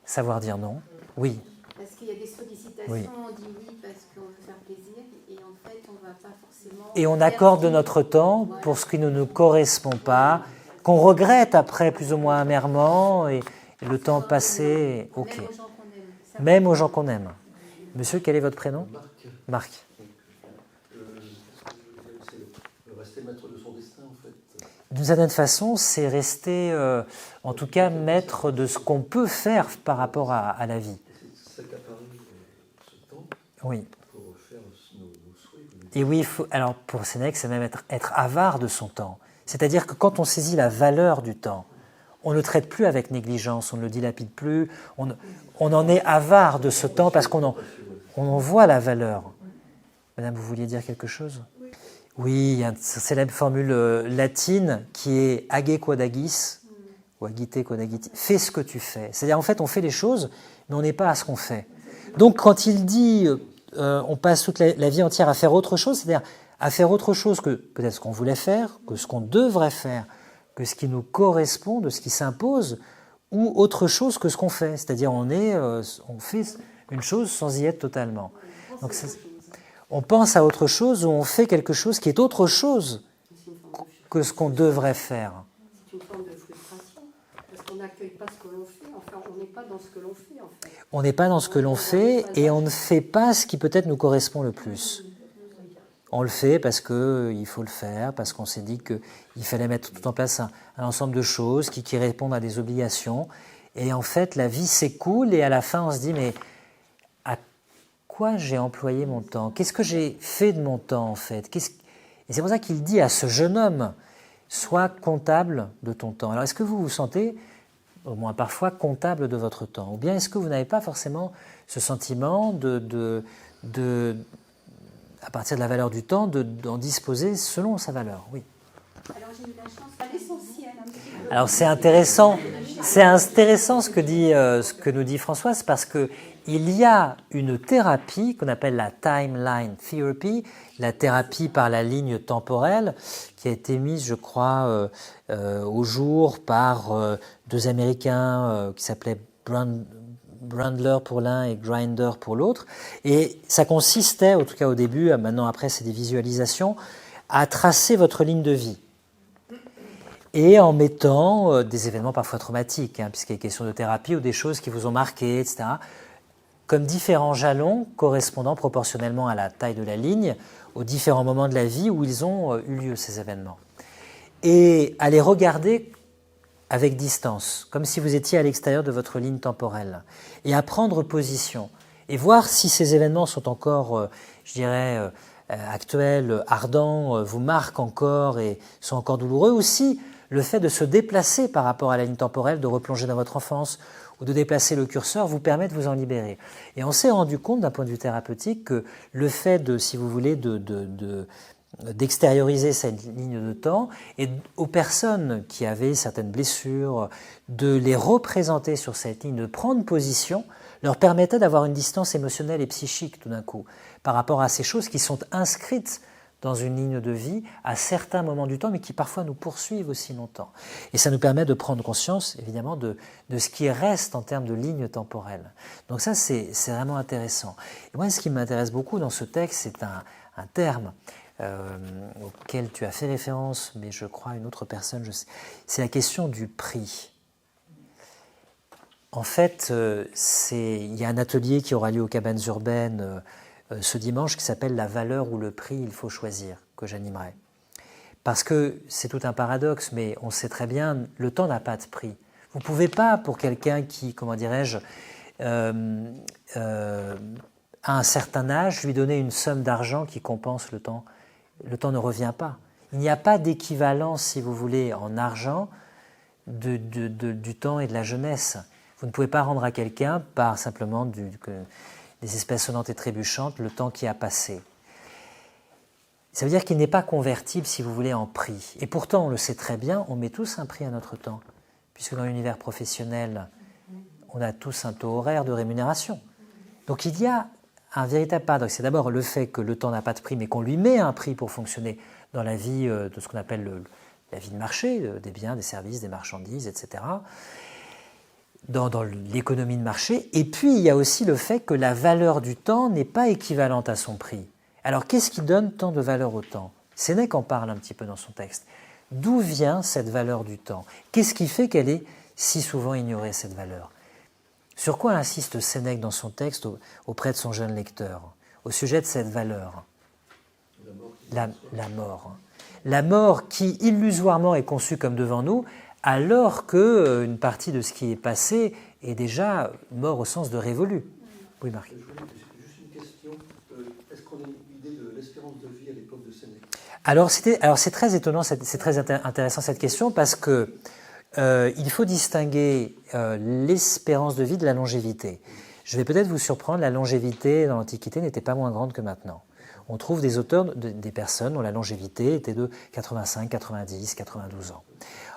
Savoir dire non? Oui. Parce qu'il y a des sollicitations, Oui. on dit oui parce qu'on veut faire plaisir, et en fait, on ne va pas forcément... Et on accorde faire notre temps Voilà. pour ce qui ne nous correspond pas, qu'on regrette après plus ou moins amèrement, et le temps passé, ok. Même aux gens qu'on aime. Ça Même aux gens qu'on aime. Monsieur, quel est votre prénom? Marc. C'est rester maître de son destin, en fait. D'une certaine façon, c'est rester, en tout cas, maître de ce qu'on peut faire par rapport à la vie. C'est s'accaparer ce temps Oui. pour faire nos souhaits. Et oui, alors pour Sénèque, c'est même être avare de son temps. C'est-à-dire que quand on saisit la valeur du temps, on ne le traite plus avec négligence, on ne le dilapide plus, on en est avare de ce temps parce qu'on en voit la valeur. Madame, vous vouliez dire quelque chose? Oui, il y a une célèbre formule latine qui est age quod agis, ou agite quod agiti, fais ce que tu fais. C'est-à-dire, en fait, on fait les choses, mais on n'est pas à ce qu'on fait. Donc, quand il dit on passe toute la vie entière à faire autre chose, c'est-à-dire à faire autre chose que peut-être ce qu'on voulait faire, que ce qu'on devrait faire, que ce qui nous correspond, de ce qui s'impose, ou autre chose que ce qu'on fait. C'est-à-dire, on fait une chose sans y être totalement. Donc, on pense à autre chose ou on fait quelque chose qui est autre chose que ce qu'on devrait faire. C'est une forme de frustration, parce qu'on n'accueille pas ce que l'on fait, enfin on n'est pas dans ce que l'on fait en fait. On n'est pas dans ce que l'on fait et on ne fait pas ce qui peut-être nous correspond le plus. On le fait parce qu'il faut le faire, parce qu'on s'est dit qu'il fallait mettre tout en place un ensemble de choses qui répondent à des obligations. Et en fait, la vie s'écoule et à la fin, on se dit, mais à quoi j'ai employé mon temps? Qu'est-ce que j'ai fait de mon temps, en fait? Et c'est pour ça qu'il dit à ce jeune homme, sois comptable de ton temps. Alors, est-ce que vous vous sentez, au moins parfois, comptable de votre temps? Ou bien est-ce que vous n'avez pas forcément ce sentiment à partir de la valeur du temps, d'en disposer selon sa valeur? Oui. Alors j'ai eu la chance à l'essentiel. Alors c'est intéressant ce que nous dit Françoise, parce que il y a une thérapie qu'on appelle la timeline therapy, la thérapie par la ligne temporelle, qui a été mise, je crois, au jour par deux Américains qui s'appelaient Brandler pour l'un et Grinder pour l'autre. Et ça consistait, en tout cas au début, maintenant après c'est des visualisations, à tracer votre ligne de vie. Et en mettant des événements parfois traumatiques, puisqu'il est question de thérapie, ou des choses qui vous ont marqué, etc., comme différents jalons correspondant proportionnellement à la taille de la ligne, aux différents moments de la vie où ils ont eu lieu, ces événements. Et à les regarder avec distance, comme si vous étiez à l'extérieur de votre ligne temporelle, et à prendre position, et voir si ces événements sont encore, je dirais, actuels, ardents, vous marquent encore et sont encore douloureux, ou si le fait de se déplacer par rapport à la ligne temporelle, de replonger dans votre enfance, ou de déplacer le curseur, vous permet de vous en libérer. Et on s'est rendu compte, d'un point de vue thérapeutique, que le fait de, si vous voulez, d'extérioriser cette ligne de temps, et aux personnes qui avaient certaines blessures, de les représenter sur cette ligne, de prendre position, leur permettait d'avoir une distance émotionnelle et psychique tout d'un coup, par rapport à ces choses qui sont inscrites dans une ligne de vie à certains moments du temps, mais qui parfois nous poursuivent aussi longtemps. Et ça nous permet de prendre conscience, évidemment, de ce qui reste en termes de ligne temporelle. Donc ça, c'est vraiment intéressant. Et moi, ce qui m'intéresse beaucoup dans ce texte, c'est un terme auquel tu as fait référence, mais je crois une autre personne, c'est la question du prix. En fait, il y a un atelier qui aura lieu aux Cabanes Urbaines ce dimanche qui s'appelle « La valeur ou le prix, il faut choisir », que j'animerai. Parce que c'est tout un paradoxe, mais on sait très bien, le temps n'a pas de prix. Vous ne pouvez pas, pour quelqu'un qui, comment dirais-je, à un certain âge, lui donner une somme d'argent qui compense le temps. Le temps ne revient pas. Il n'y a pas d'équivalence, si vous voulez, en argent du temps et de la jeunesse. Vous ne pouvez pas rendre à quelqu'un par simplement des espèces sonnantes et trébuchantes le temps qui a passé. Ça veut dire qu'il n'est pas convertible, si vous voulez, en prix. Et pourtant, on le sait très bien, on met tous un prix à notre temps, puisque dans l'univers professionnel, on a tous un taux horaire de rémunération. Donc il y a un véritable paradoxe. C'est d'abord le fait que le temps n'a pas de prix, mais qu'on lui met un prix pour fonctionner dans la vie de ce qu'on appelle la vie de marché, des biens, des services, des marchandises, etc., dans l'économie de marché. Et puis, il y a aussi le fait que la valeur du temps n'est pas équivalente à son prix. Alors, qu'est-ce qui donne tant de valeur au temps? Sénèque en parle un petit peu dans son texte. D'où vient cette valeur du temps? Qu'est-ce qui fait qu'elle est si souvent ignorée, cette valeur? Sur quoi insiste Sénèque dans son texte auprès de son jeune lecteur, au sujet de cette valeur? La mort. La mort qui, illusoirement, est conçue comme devant nous, alors qu'une partie de ce qui est passé est déjà mort au sens de révolu. Oui, Marc. Juste une question. Est-ce qu'on a une idée de l'espérance de vie à l'époque de Sénèque? Alors c'est très étonnant, c'est très intéressant cette question, parce que il faut distinguer l'espérance de vie de la longévité. Je vais peut-être vous surprendre, la longévité dans l'Antiquité n'était pas moins grande que maintenant. On trouve des auteurs, des personnes dont la longévité était de 85, 90, 92 ans.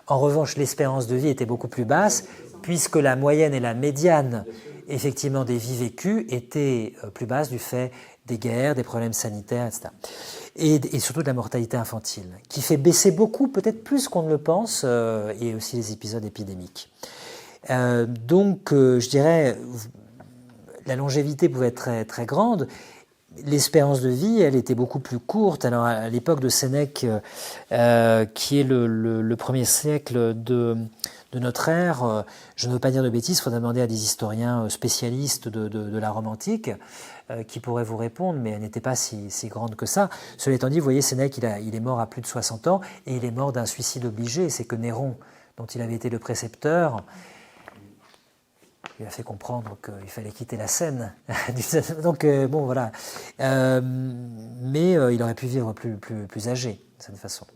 En revanche, l'espérance de vie était beaucoup plus basse, puisque la moyenne et la médiane, effectivement, des vies vécues étaient plus basses du fait des guerres, des problèmes sanitaires, etc. Et surtout de la mortalité infantile, qui fait baisser beaucoup, peut-être plus qu'on ne le pense, et aussi les épisodes épidémiques. Donc, je dirais, la longévité pouvait être très, très grande. L'espérance de vie, elle était beaucoup plus courte. Alors, à l'époque de Sénèque, qui est le premier siècle de notre ère. Je ne veux pas dire de bêtises, il faudra demander à des historiens spécialistes de la Rome antique qui pourraient vous répondre, mais elle n'était pas si grande que ça. Cela étant dit, vous voyez, Sénèque, il est mort à plus de 60 ans, et il est mort d'un suicide obligé. C'est que Néron, dont il avait été le précepteur, il a fait comprendre qu'il fallait quitter la scène. Donc, bon, voilà. Mais il aurait pu vivre plus âgé, de cette façon.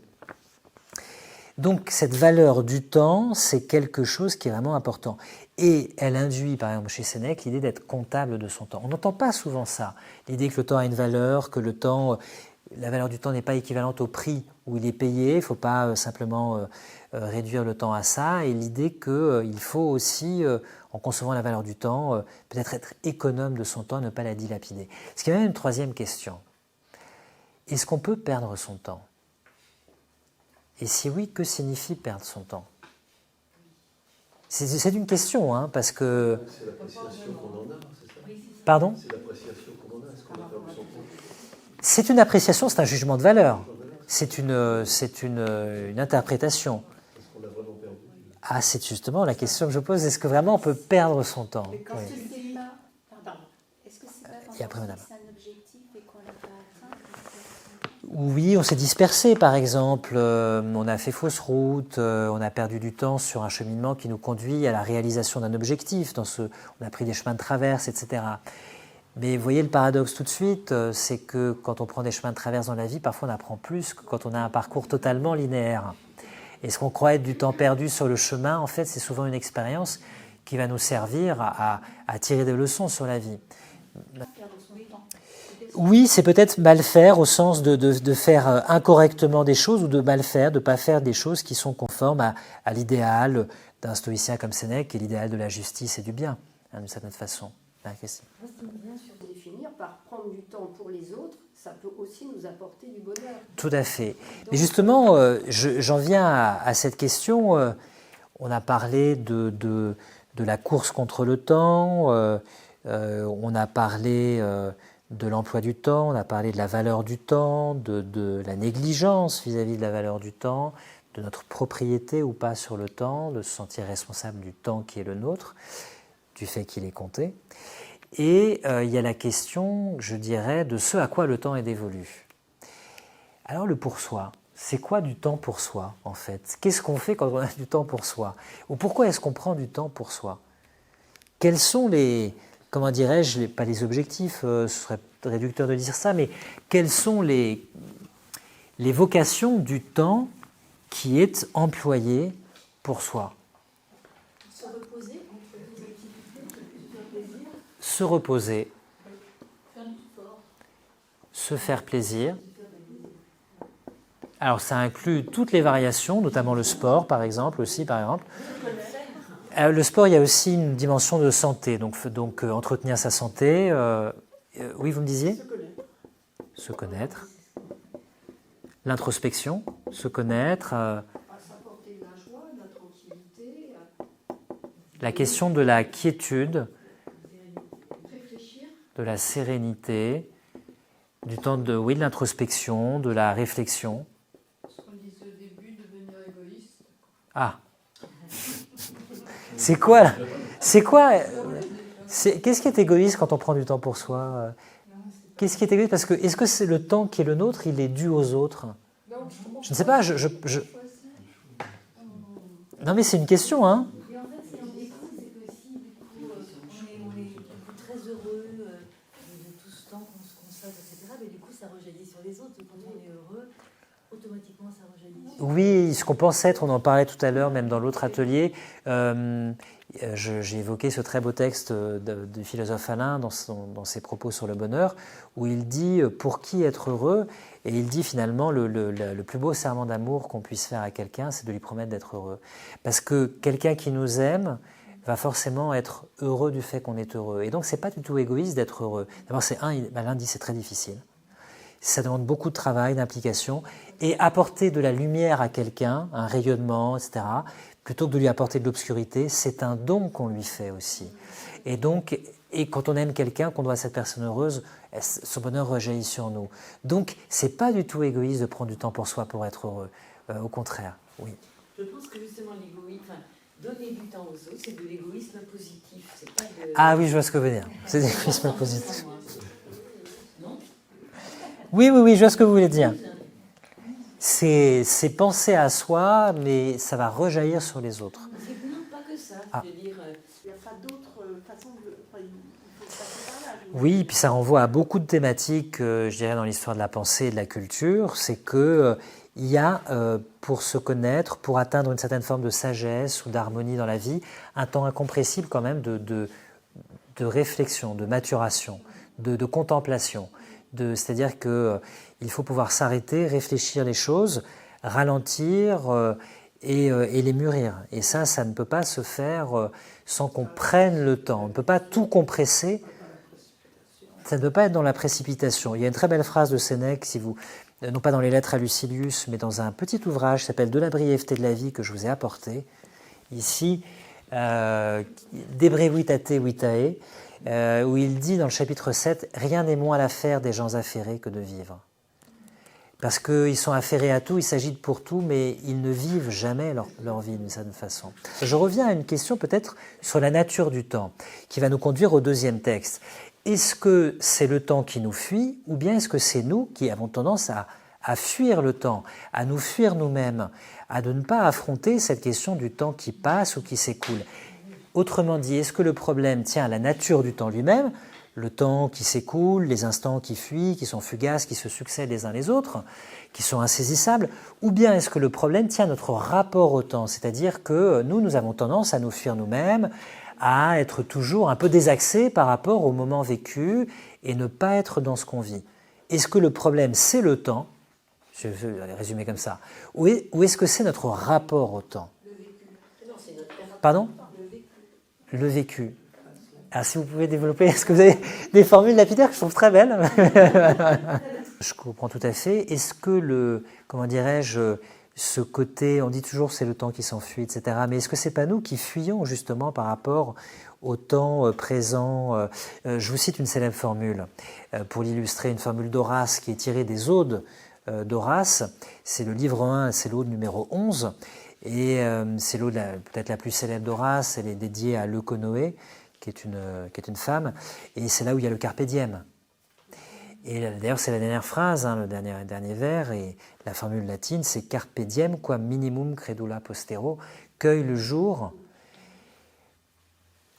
Donc, cette valeur du temps, c'est quelque chose qui est vraiment important. Et elle induit, par exemple, chez Sénèque, l'idée d'être comptable de son temps. On n'entend pas souvent ça. L'idée que le temps a une valeur, que la valeur du temps n'est pas équivalente au prix où il est payé. Il ne faut pas simplement réduire le temps à ça. Et l'idée qu'il faut aussi, en concevant la valeur du temps, peut-être être économe de son temps et ne pas la dilapider. Ce qui est même une troisième question. Est-ce qu'on peut perdre son temps ? Et si oui, que signifie perdre son temps ? C'est une question, hein, parce que... C'est l'appréciation qu'on en a, c'est ça ? Pardon ? C'est l'appréciation qu'on en a, est-ce qu'on a perdu son temps ? C'est une appréciation, c'est un jugement de valeur. C'est une interprétation. Est-ce qu'on l'a vraiment perdu ? Ah, c'est justement la question que je pose. Est-ce que vraiment on peut perdre son temps ? Mais quand Oui. c'est pas... Pardon. Est-ce que c'est pas Et après, quand on madame. fixe un objectif et qu'on l'a pas atteint Oui, on s'est dispersé, par exemple. On a fait fausse route, on a perdu du temps sur un cheminement qui nous conduit à la réalisation d'un objectif. On a pris des chemins de traverse, etc. Mais vous voyez le paradoxe tout de suite, c'est que quand on prend des chemins de traverse dans la vie, parfois on apprend plus que quand on a un parcours totalement linéaire. Et ce qu'on croit être du temps perdu sur le chemin, en fait, c'est souvent une expérience qui va nous servir à tirer des leçons sur la vie. Perdre son temps. Oui, c'est peut-être mal faire au sens de faire incorrectement des choses ou de mal faire, de ne pas faire des choses qui sont conformes à l'idéal d'un stoïcien comme Sénèque, qui est l'idéal de la justice et du bien, hein, d'une certaine façon. Moi, ce qui me vient sur définir par prendre du temps pour les autres, ça peut aussi nous apporter du bonheur. Tout à fait. Mais justement, j'en viens à cette question. On a parlé de la course contre le temps, on a parlé de l'emploi du temps, on a parlé de la valeur du temps, de la négligence vis-à-vis de la valeur du temps, de notre propriété ou pas sur le temps, de se sentir responsable du temps qui est le nôtre, du fait qu'il est compté. Et il y a la question, je dirais, de ce à quoi le temps est dévolu. Alors le pour soi, c'est quoi du temps pour soi en fait ? Qu'est-ce qu'on fait quand on a du temps pour soi ? Ou pourquoi est-ce qu'on prend du temps pour soi ? Quels sont les, comment dirais-je, pas les objectifs, ce serait réducteur de dire ça, mais quelles sont les vocations du temps qui est employé pour soi ? Se reposer entre deux activités, plusieurs plaisirs. Se reposer, Faire du sport. se faire plaisir. Alors ça inclut toutes les variations, notamment le sport par exemple aussi par exemple. Le sport, il y a aussi une dimension de santé, donc entretenir sa santé. Oui, vous me disiez ? Se connaître. L'introspection, se connaître. À s'apporter de la joie, de la tranquillité, La question de la quiétude, réfléchir. de la sérénité, du temps de l'introspection, de la réflexion. Ce qu'on disait au début, devenir égoïste. Ah. C'est quoi qu'est-ce qui est égoïste quand on prend du temps pour soi ? Qu'est-ce qui est égoïste ? Parce que est-ce que c'est le temps qui est le nôtre, il est dû aux autres ? Je ne sais pas, Non mais c'est une question, hein ? Et en fait, c'est un défaut, c'est que si du coup, on est du coup très heureux de tout ce temps qu'on se consacre, etc., mais du coup, ça rejaillit sur les autres. Quand on est heureux, automatiquement, ça rejaillit. Oui, ce qu'on pense être, on en parlait tout à l'heure, même dans l'autre atelier. J'ai évoqué ce très beau texte du philosophe Alain dans ses propos sur le bonheur, où il dit « pour qui être heureux ?» Et il dit finalement le plus beau serment d'amour qu'on puisse faire à quelqu'un, c'est de lui promettre d'être heureux. Parce que quelqu'un qui nous aime va forcément être heureux du fait qu'on est heureux. Et donc, ce n'est pas du tout égoïste d'être heureux. D'abord, Alain dit c'est très difficile. Ça demande beaucoup de travail, d'implication. Et apporter de la lumière à quelqu'un, un rayonnement, etc., plutôt que de lui apporter de l'obscurité, c'est un don qu'on lui fait aussi. Et donc, quand on aime quelqu'un, qu'on doit à cette personne heureuse, son bonheur rejaillit sur nous. Donc, c'est pas du tout égoïste de prendre du temps pour soi pour être heureux. Au contraire, oui. Je pense que justement, l'égoïsme, donner du temps aux autres, c'est de l'égoïsme positif. C'est pas de... Ah oui, je vois ce que vous voulez dire. C'est des l'égoïsme positif. Non. Oui, je vois ce que vous voulez dire. C'est penser à soi, mais ça va rejaillir sur les autres. Non, pas que ça. Ah. Je veux dire, Il n'y a pas d'autre façon de. Enfin, il faut passer par là. Oui, puis ça renvoie à beaucoup de thématiques, je dirais, dans l'histoire de la pensée et de la culture. C'est que il y a, pour se connaître, pour atteindre une certaine forme de sagesse ou d'harmonie dans la vie, un temps incompressible quand même de réflexion, de maturation, de contemplation. C'est-à-dire qu'il faut pouvoir s'arrêter, réfléchir les choses, ralentir et les mûrir. Et ça ne peut pas se faire sans qu'on prenne le temps. On ne peut pas tout compresser. Ça ne peut pas être dans la précipitation. Il y a une très belle phrase de Sénèque, non pas dans les Lettres à Lucilius, mais dans un petit ouvrage qui s'appelle « De la brièveté de la vie » que je vous ai apporté, ici, « De brevitate vitae », où il dit dans le chapitre 7 « Rien n'est moins l'affaire des gens affairés que de vivre ». Parce qu'ils sont affairés à tout, ils s'agitent pour tout, mais ils ne vivent jamais leur vie d'une certaine façon. Je reviens à une question peut-être sur la nature du temps, qui va nous conduire au deuxième texte. Est-ce que c'est le temps qui nous fuit, ou bien est-ce que c'est nous qui avons tendance à fuir le temps, à nous fuir nous-mêmes, à ne pas affronter cette question du temps qui passe ou qui s'écoule? Autrement dit, est-ce que le problème tient à la nature du temps lui-même, le temps qui s'écoule, les instants qui fuient, qui sont fugaces, qui se succèdent les uns les autres, qui sont insaisissables, ou bien est-ce que le problème tient à notre rapport au temps, c'est-à-dire que nous avons tendance à nous fuir nous-mêmes, à être toujours un peu désaxés par rapport au moment vécu et ne pas être dans ce qu'on vit. Est-ce que le problème, c'est le temps? Je vais résumer comme ça. Ou est-ce que c'est notre rapport au temps? Pardon? Le vécu. Alors, si vous pouvez développer, est-ce que vous avez des formules lapidaires que je trouve très belles? Je comprends tout à fait. Est-ce que ce côté, on dit toujours c'est le temps qui s'enfuit, etc. Mais est-ce que c'est pas nous qui fuyons justement par rapport au temps présent? Je vous cite une célèbre formule pour l'illustrer, une formule d'Horace qui est tirée des Odes d'Horace. C'est le livre 1, c'est l'Ode numéro 11. Et c'est l'ode peut-être la plus célèbre d'Horace, elle est dédiée à Leuconoé, qui est une femme, et c'est là où il y a le carpe diem. Et d'ailleurs, c'est la dernière phrase, le dernier vers, et la formule latine, c'est carpe diem quam minimum credula postero, cueille le jour,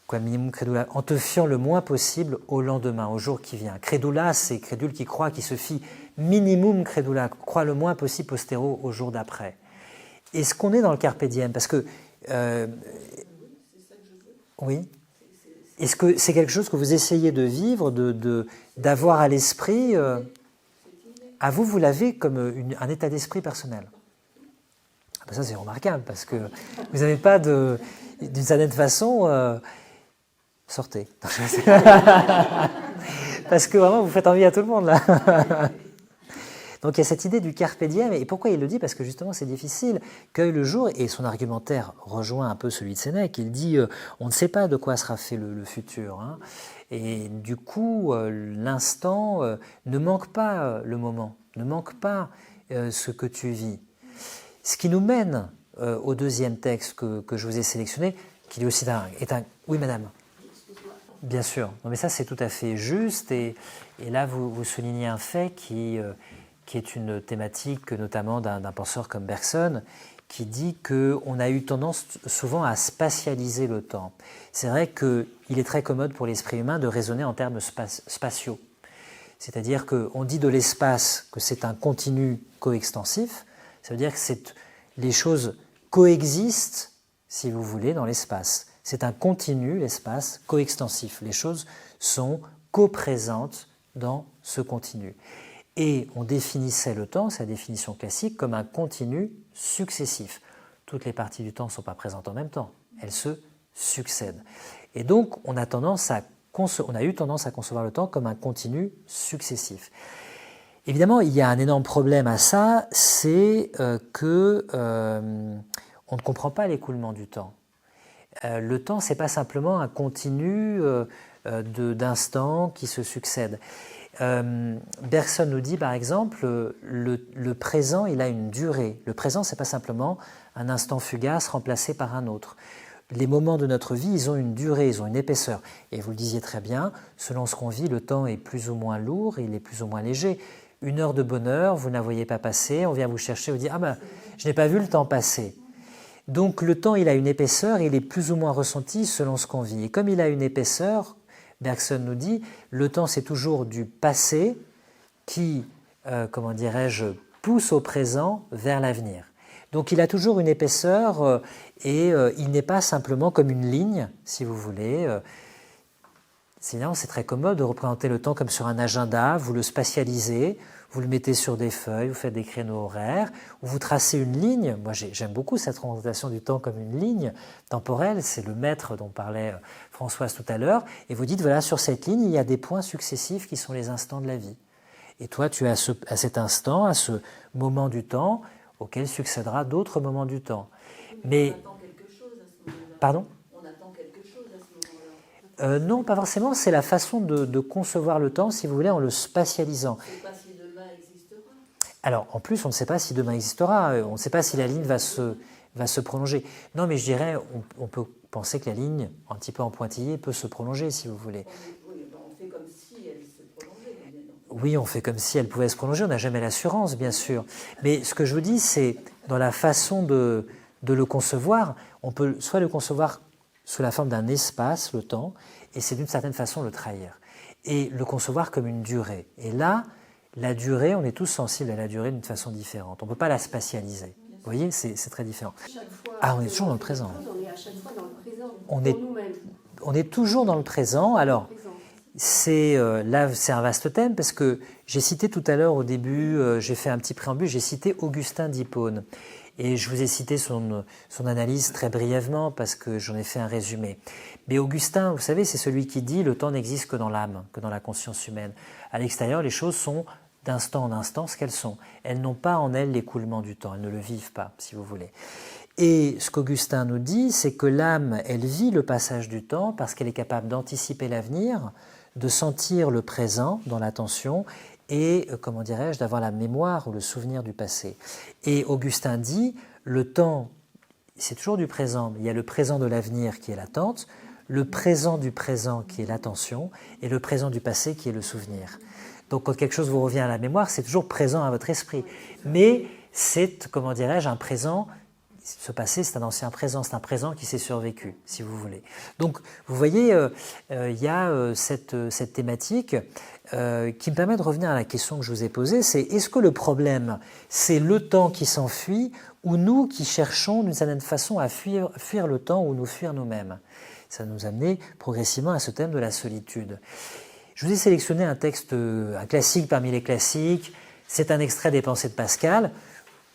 quam minimum credula, en te fiant le moins possible au lendemain, au jour qui vient. Credula, c'est crédule qui croit, qui se fie, minimum credula, croit le moins possible postero au jour d'après. Est-ce qu'on est dans le carpe diem? Parce que... oui. Est-ce que c'est quelque chose que vous essayez de vivre, d'avoir à l'esprit? À vous l'avez comme un état d'esprit personnel. Ben ça, c'est remarquable, parce que vous n'avez pas d'une certaine façon... sortez. Parce que vraiment, vous faites envie à tout le monde, là. Donc il y a cette idée du carpe diem, et pourquoi il le dit? Parce que justement c'est difficile, cueille le jour, et son argumentaire rejoint un peu celui de Sénèque, il dit on ne sait pas de quoi sera fait le futur, hein. Et du coup l'instant ne manque pas le moment, ne manque pas ce que tu vis. Ce qui nous mène au deuxième texte que je vous ai sélectionné, qui lui aussi est un... Oui madame. Bien sûr, non, mais ça c'est tout à fait juste, et là vous soulignez un fait qui est une thématique notamment d'un penseur comme Bergson, qui dit qu'on a eu tendance souvent à spatialiser le temps. C'est vrai qu'il est très commode pour l'esprit humain de raisonner en termes spatiaux. C'est-à-dire qu'on dit de l'espace que c'est un continu coextensif, ça veut dire que les choses coexistent, si vous voulez, dans l'espace. C'est un continu, l'espace, coextensif. Les choses sont coprésentes dans ce continu. Et on définissait le temps, c'est la définition classique, comme un continu successif. Toutes les parties du temps ne sont pas présentes en même temps, elles se succèdent. Et donc, on a eu tendance à concevoir le temps comme un continu successif. Évidemment, il y a un énorme problème à ça, c'est qu'on ne comprend pas l'écoulement du temps. Le temps, ce n'est pas simplement un continu d'instants qui se succèdent. Bergson nous dit par exemple le présent il a une durée. Le présent c'est pas simplement un instant fugace remplacé par un autre. les moments de notre vie, ils ont une durée, ils ont une épaisseur. Et vous le disiez très bien, selon ce qu'on vit, le temps est plus ou moins lourd, il est plus ou moins léger. Une heure de bonheur, vous ne la voyez pas passer, on vient vous chercher, vous dit « Ah ben, je n'ai pas vu le temps passer ». Donc le temps, il a une épaisseur, il est plus ou moins ressenti selon ce qu'on vit. Et comme il a une épaisseur, Bergson nous dit, le temps c'est toujours du passé qui, comment dirais-je, pousse au présent vers l'avenir. Donc il a toujours une épaisseur et il n'est pas simplement comme une ligne, si vous voulez. Sinon, c'est très commode de représenter le temps comme sur un agenda, vous le spatialisez, vous le mettez sur des feuilles, vous faites des créneaux horaires, ou vous tracez une ligne. Moi, j'aime beaucoup cette représentation du temps comme une ligne temporelle, c'est le maître dont parlait Françoise tout à l'heure, et vous dites, voilà, sur cette ligne, il y a des points successifs qui sont les instants de la vie. Et toi, tu as à cet instant, à ce moment du temps, auquel succédera d'autres moments du temps. Mais... On attend quelque chose à ce moment-là. Pardon ? On attend quelque chose à ce moment-là. Non, pas forcément, c'est la façon de concevoir le temps, si vous voulez, en le spatialisant. On ne sait pas si demain existera. Alors, en plus, on ne sait pas si demain existera, on ne sait pas si la ligne va se prolonger. Non, mais je dirais, on peut penser que la ligne, un petit peu en pointillé, peut se prolonger, si vous voulez. On fait comme si elle se prolongeait. Oui, on fait comme si elle pouvait se prolonger, on n'a jamais l'assurance, bien sûr. Mais ce que je vous dis, c'est, dans la façon de le concevoir, on peut soit le concevoir sous la forme d'un espace, le temps, et c'est d'une certaine façon le trahir. Et le concevoir comme une durée. Et là, la durée, on est tous sensibles à la durée d'une façon différente. On ne peut pas la spatialiser. Vous voyez, c'est très différent. On est toujours dans le présent. On est à chaque fois dans le présent, On pour nous-mêmes. On est toujours dans le présent. Alors, là, c'est un vaste thème parce que j'ai cité tout à l'heure au début, j'ai fait un petit préambule, j'ai cité Augustin d'Hippone. Et je vous ai cité son analyse très brièvement parce que j'en ai fait un résumé. Mais Augustin, vous savez, c'est celui qui dit « le temps n'existe que dans l'âme, que dans la conscience humaine ». À l'extérieur, les choses sont d'instant en instant ce qu'elles sont. Elles n'ont pas en elles l'écoulement du temps, elles ne le vivent pas, si vous voulez. Et ce qu'Augustin nous dit, c'est que l'âme, elle vit le passage du temps parce qu'elle est capable d'anticiper l'avenir, de sentir le présent dans l'attention et, comment dirais-je, d'avoir la mémoire ou le souvenir du passé. Et Augustin dit, le temps, c'est toujours du présent, mais il y a le présent de l'avenir qui est l'attente, le présent du présent qui est l'attention, et le présent du passé qui est le souvenir. Donc quand quelque chose vous revient à la mémoire, c'est toujours présent à votre esprit. Mais c'est, comment dirais-je, un présent, ce passé c'est un ancien présent, c'est un présent qui s'est survécu, si vous voulez. Donc vous voyez, il y a cette thématique qui me permet de revenir à la question que je vous ai posée, c'est est-ce que le problème, c'est le temps qui s'enfuit ou nous qui cherchons d'une certaine façon à fuir le temps ou nous fuir nous-mêmes? Ça nous a amené progressivement à ce thème de la solitude. Je vous ai sélectionné un texte, un classique parmi les classiques, c'est un extrait des Pensées de Pascal.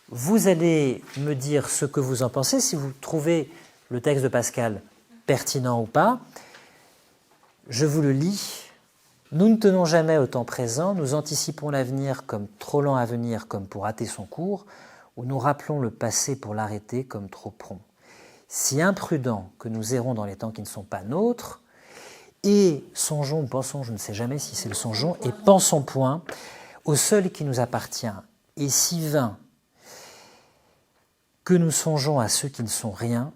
Vous allez me dire ce que vous en pensez, si vous trouvez le texte de Pascal pertinent ou pas. Je vous le lis. Nous ne tenons jamais au temps présent, nous anticipons l'avenir comme trop lent à venir, comme pour hâter son cours, ou nous rappelons le passé pour l'arrêter comme trop prompt. Si imprudents que nous errons dans les temps qui ne sont pas nôtres, et songeons ou pensons, je ne sais jamais si c'est le songeons, et pensons point au seul qui nous appartient, et si vain que nous songeons à ceux qui ne sont rien,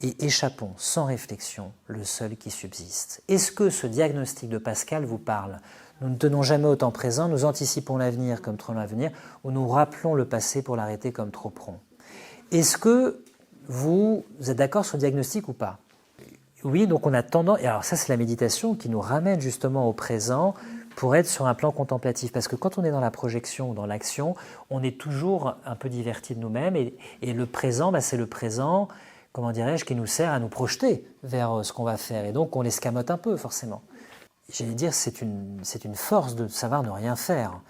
et échappons sans réflexion le seul qui subsiste. Est-ce que ce diagnostic de Pascal vous parle? Nous ne tenons jamais au temps présent, nous anticipons l'avenir comme trop loin à venir, ou nous rappelons le passé pour l'arrêter comme trop prompt. Est-ce que vous êtes d'accord sur le diagnostic ou pas? Oui, donc on a tendance, et alors ça c'est la méditation qui nous ramène justement au présent pour être sur un plan contemplatif, parce que quand on est dans la projection ou dans l'action, on est toujours un peu diverti de nous-mêmes, et le présent, c'est le présent, comment dirais-je, qui nous sert à nous projeter vers ce qu'on va faire, et donc on l'escamote un peu forcément. J'allais dire, c'est une force de savoir ne rien faire,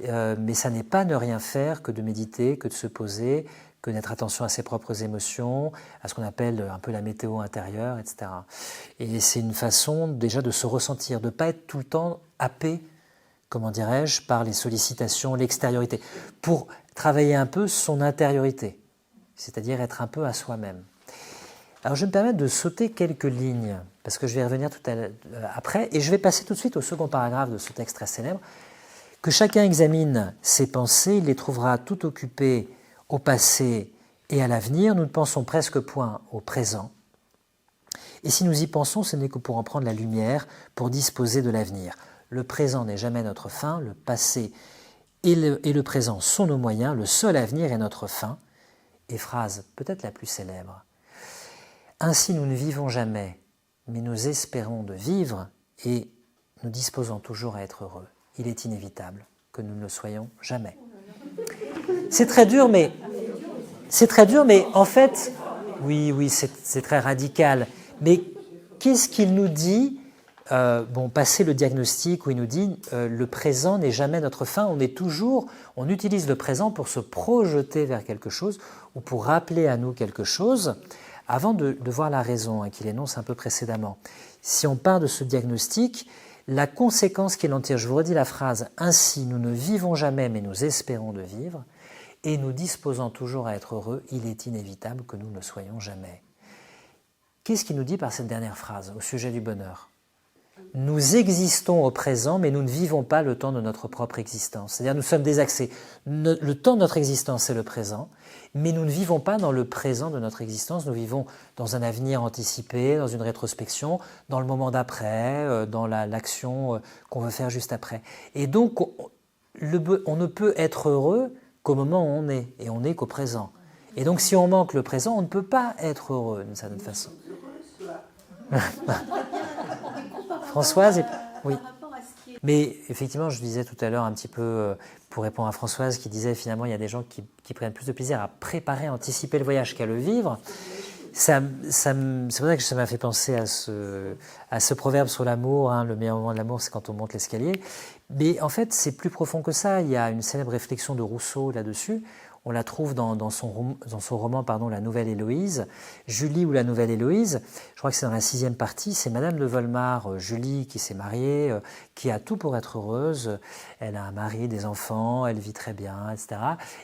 mais ça n'est pas ne rien faire que de méditer, que de se poser, que d'être attention à ses propres émotions, à ce qu'on appelle un peu la météo intérieure, etc. Et c'est une façon déjà de se ressentir, de ne pas être tout le temps happé, comment dirais-je, par les sollicitations, l'extériorité, pour travailler un peu son intériorité, c'est-à-dire être un peu à soi-même. Alors je vais me permettre de sauter quelques lignes, parce que je vais y revenir tout après, et je vais passer tout de suite au second paragraphe de ce texte très célèbre. Que chacun examine ses pensées, il les trouvera tout occupées au passé et à l'avenir, nous ne pensons presque point au présent. Et si nous y pensons, ce n'est que pour en prendre la lumière, pour disposer de l'avenir. Le présent n'est jamais notre fin, le passé et le présent sont nos moyens, le seul avenir est notre fin. Et phrase peut-être la plus célèbre. Ainsi nous ne vivons jamais, mais nous espérons de vivre et nous disposons toujours à être heureux. Il est inévitable que nous ne le soyons jamais. C'est très dur, mais en fait, oui, c'est très radical. Mais qu'est-ce qu'il nous dit passé le diagnostic où il nous dit le présent n'est jamais notre fin, on utilise le présent pour se projeter vers quelque chose ou pour rappeler à nous quelque chose avant de voir la raison qu'il énonce un peu précédemment. Si on part de ce diagnostic, la conséquence qu'il en tire, je vous redis la phrase, ainsi nous ne vivons jamais mais nous espérons de vivre et nous disposons toujours à être heureux, il est inévitable que nous ne le soyons jamais. Qu'est-ce qu'il nous dit par cette dernière phrase au sujet du bonheur ? Nous existons au présent, mais nous ne vivons pas le temps de notre propre existence. C'est-à-dire nous sommes désaxés. Le temps de notre existence, c'est le présent, mais nous ne vivons pas dans le présent de notre existence. Nous vivons dans un avenir anticipé, dans une rétrospection, dans le moment d'après, dans l'action qu'on veut faire juste après. Et donc, on ne peut être heureux qu'au moment où on est, et on n'est qu'au présent. Et donc, si on manque le présent, on ne peut pas être heureux d'une certaine façon. Françoise, oui. Mais effectivement, je disais tout à l'heure un petit peu, pour répondre à Françoise, qui disait finalement il y a des gens qui prennent plus de plaisir à préparer, anticiper le voyage qu'à le vivre. C'est pour ça que ça m'a fait penser à ce proverbe sur l'amour, le meilleur moment de l'amour, c'est quand on monte l'escalier. Mais en fait, c'est plus profond que ça. Il y a une célèbre réflexion de Rousseau là-dessus. On la trouve dans son roman La Nouvelle Héloïse. Julie ou La Nouvelle Héloïse, je crois que c'est dans la 6e partie, c'est Madame de Volmar, Julie, qui s'est mariée, qui a tout pour être heureuse. Elle a un mari, des enfants, elle vit très bien, etc.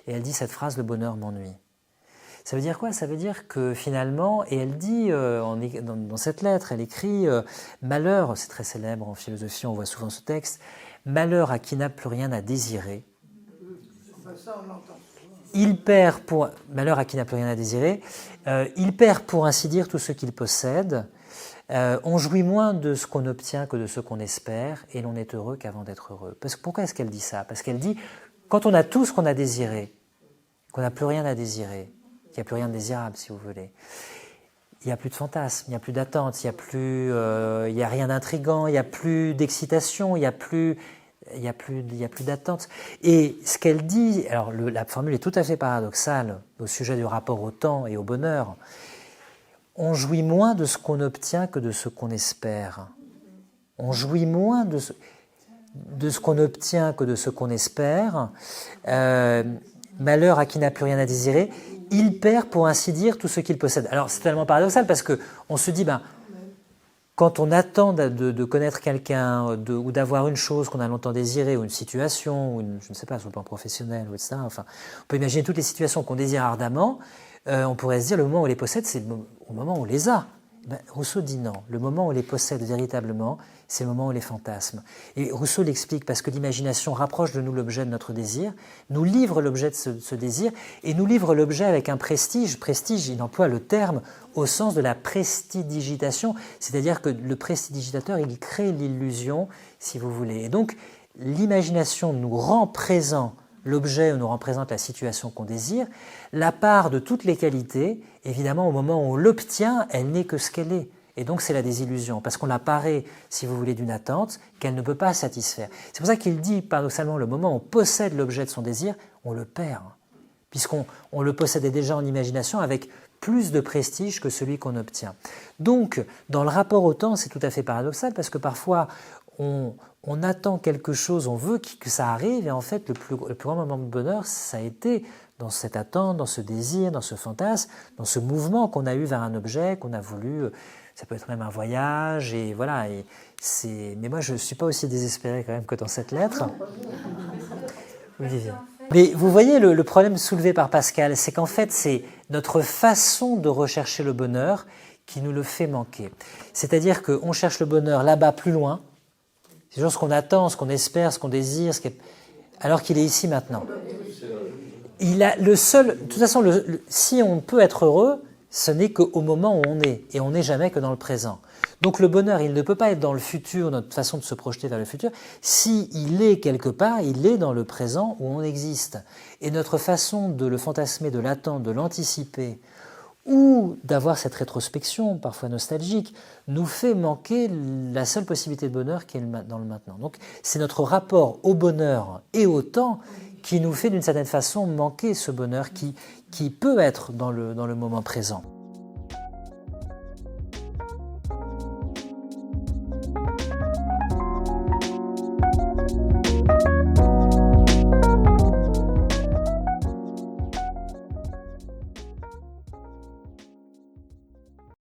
Et elle dit cette phrase, le bonheur m'ennuie. Ça veut dire quoi ? Ça veut dire que finalement, et elle dit, dans cette lettre, elle écrit « Malheur », c'est très célèbre en philosophie, on voit souvent ce texte, « Malheur à qui n'a plus rien à désirer ». Il perd malheur à qui n'a plus rien à désirer, il perd pour ainsi dire tout ce qu'il possède, on jouit moins de ce qu'on obtient que de ce qu'on espère, et l'on est heureux qu'avant d'être heureux. Pourquoi est-ce qu'elle dit ça ? Parce qu'elle dit, quand on a tout ce qu'on a désiré, qu'on n'a plus rien à désirer, qu'il n'y a plus rien de désirable si vous voulez, il n'y a plus de fantasme, il n'y a plus d'attente, il n'y a rien d'intrigant, il n'y a plus d'excitation, il n'y a plus d'attente. Et ce qu'elle dit, alors la formule est tout à fait paradoxale au sujet du rapport au temps et au bonheur. On jouit moins de ce qu'on obtient que de ce qu'on espère. On jouit moins de ce qu'on obtient que de ce qu'on espère. Malheur à qui n'a plus rien à désirer. Il perd, pour ainsi dire, tout ce qu'il possède. Alors c'est tellement paradoxal parce qu'on se dit, quand on attend de connaître quelqu'un ou d'avoir une chose qu'on a longtemps désirée, ou une situation, ou je ne sais pas, sur le plan professionnel, ou etc. Enfin, on peut imaginer toutes les situations qu'on désire ardemment. On pourrait se dire le moment où on les possède, c'est au moment où on les a. Rousseau dit non. Le moment où on les possède véritablement, c'est le moment où on les fantasme. Et Rousseau l'explique parce que l'imagination rapproche de nous l'objet de notre désir, nous livre l'objet de ce désir, et nous livre l'objet avec un prestige. Prestige, il emploie le terme au sens de la prestidigitation, c'est-à-dire que le prestidigitateur, il crée l'illusion, si vous voulez. Et donc, l'imagination nous rend présent l'objet, nous représente la situation qu'on désire, la part de toutes les qualités, évidemment, au moment où on l'obtient, elle n'est que ce qu'elle est. Et donc, c'est la désillusion, parce qu'on la paraît, si vous voulez, d'une attente qu'elle ne peut pas satisfaire. C'est pour ça qu'il dit, paradoxalement, le moment où on possède l'objet de son désir, on le perd, puisqu'on le possédait déjà en imagination avec plus de prestige que celui qu'on obtient. Donc, dans le rapport au temps, c'est tout à fait paradoxal, parce que parfois, on attend quelque chose, on veut que ça arrive, et en fait, le plus grand moment de bonheur, ça a été dans cette attente, dans ce désir, dans ce fantasme, dans ce mouvement qu'on a eu vers un objet, qu'on a voulu, ça peut être même un voyage, et voilà. Mais moi, je ne suis pas aussi désespéré quand même que dans cette lettre. Olivier. Mais vous voyez le problème soulevé par Pascal, c'est qu'en fait, c'est notre façon de rechercher le bonheur qui nous le fait manquer. C'est-à-dire qu'on cherche le bonheur là-bas, plus loin, c'est toujours ce qu'on attend, ce qu'on espère, ce qu'on désire, alors qu'il est ici maintenant. Il a le seul, de toute façon, si on peut être heureux, ce n'est qu'au moment où on est, et on n'est jamais que dans le présent. Donc le bonheur, il ne peut pas être dans le futur, notre façon de se projeter vers le futur. S'il est quelque part, il est dans le présent où on existe. Et notre façon de le fantasmer, de l'attendre, de l'anticiper, ou d'avoir cette rétrospection, parfois nostalgique, nous fait manquer la seule possibilité de bonheur qui est dans le maintenant. Donc c'est notre rapport au bonheur et au temps qui nous fait d'une certaine façon manquer ce bonheur qui peut être dans le moment présent.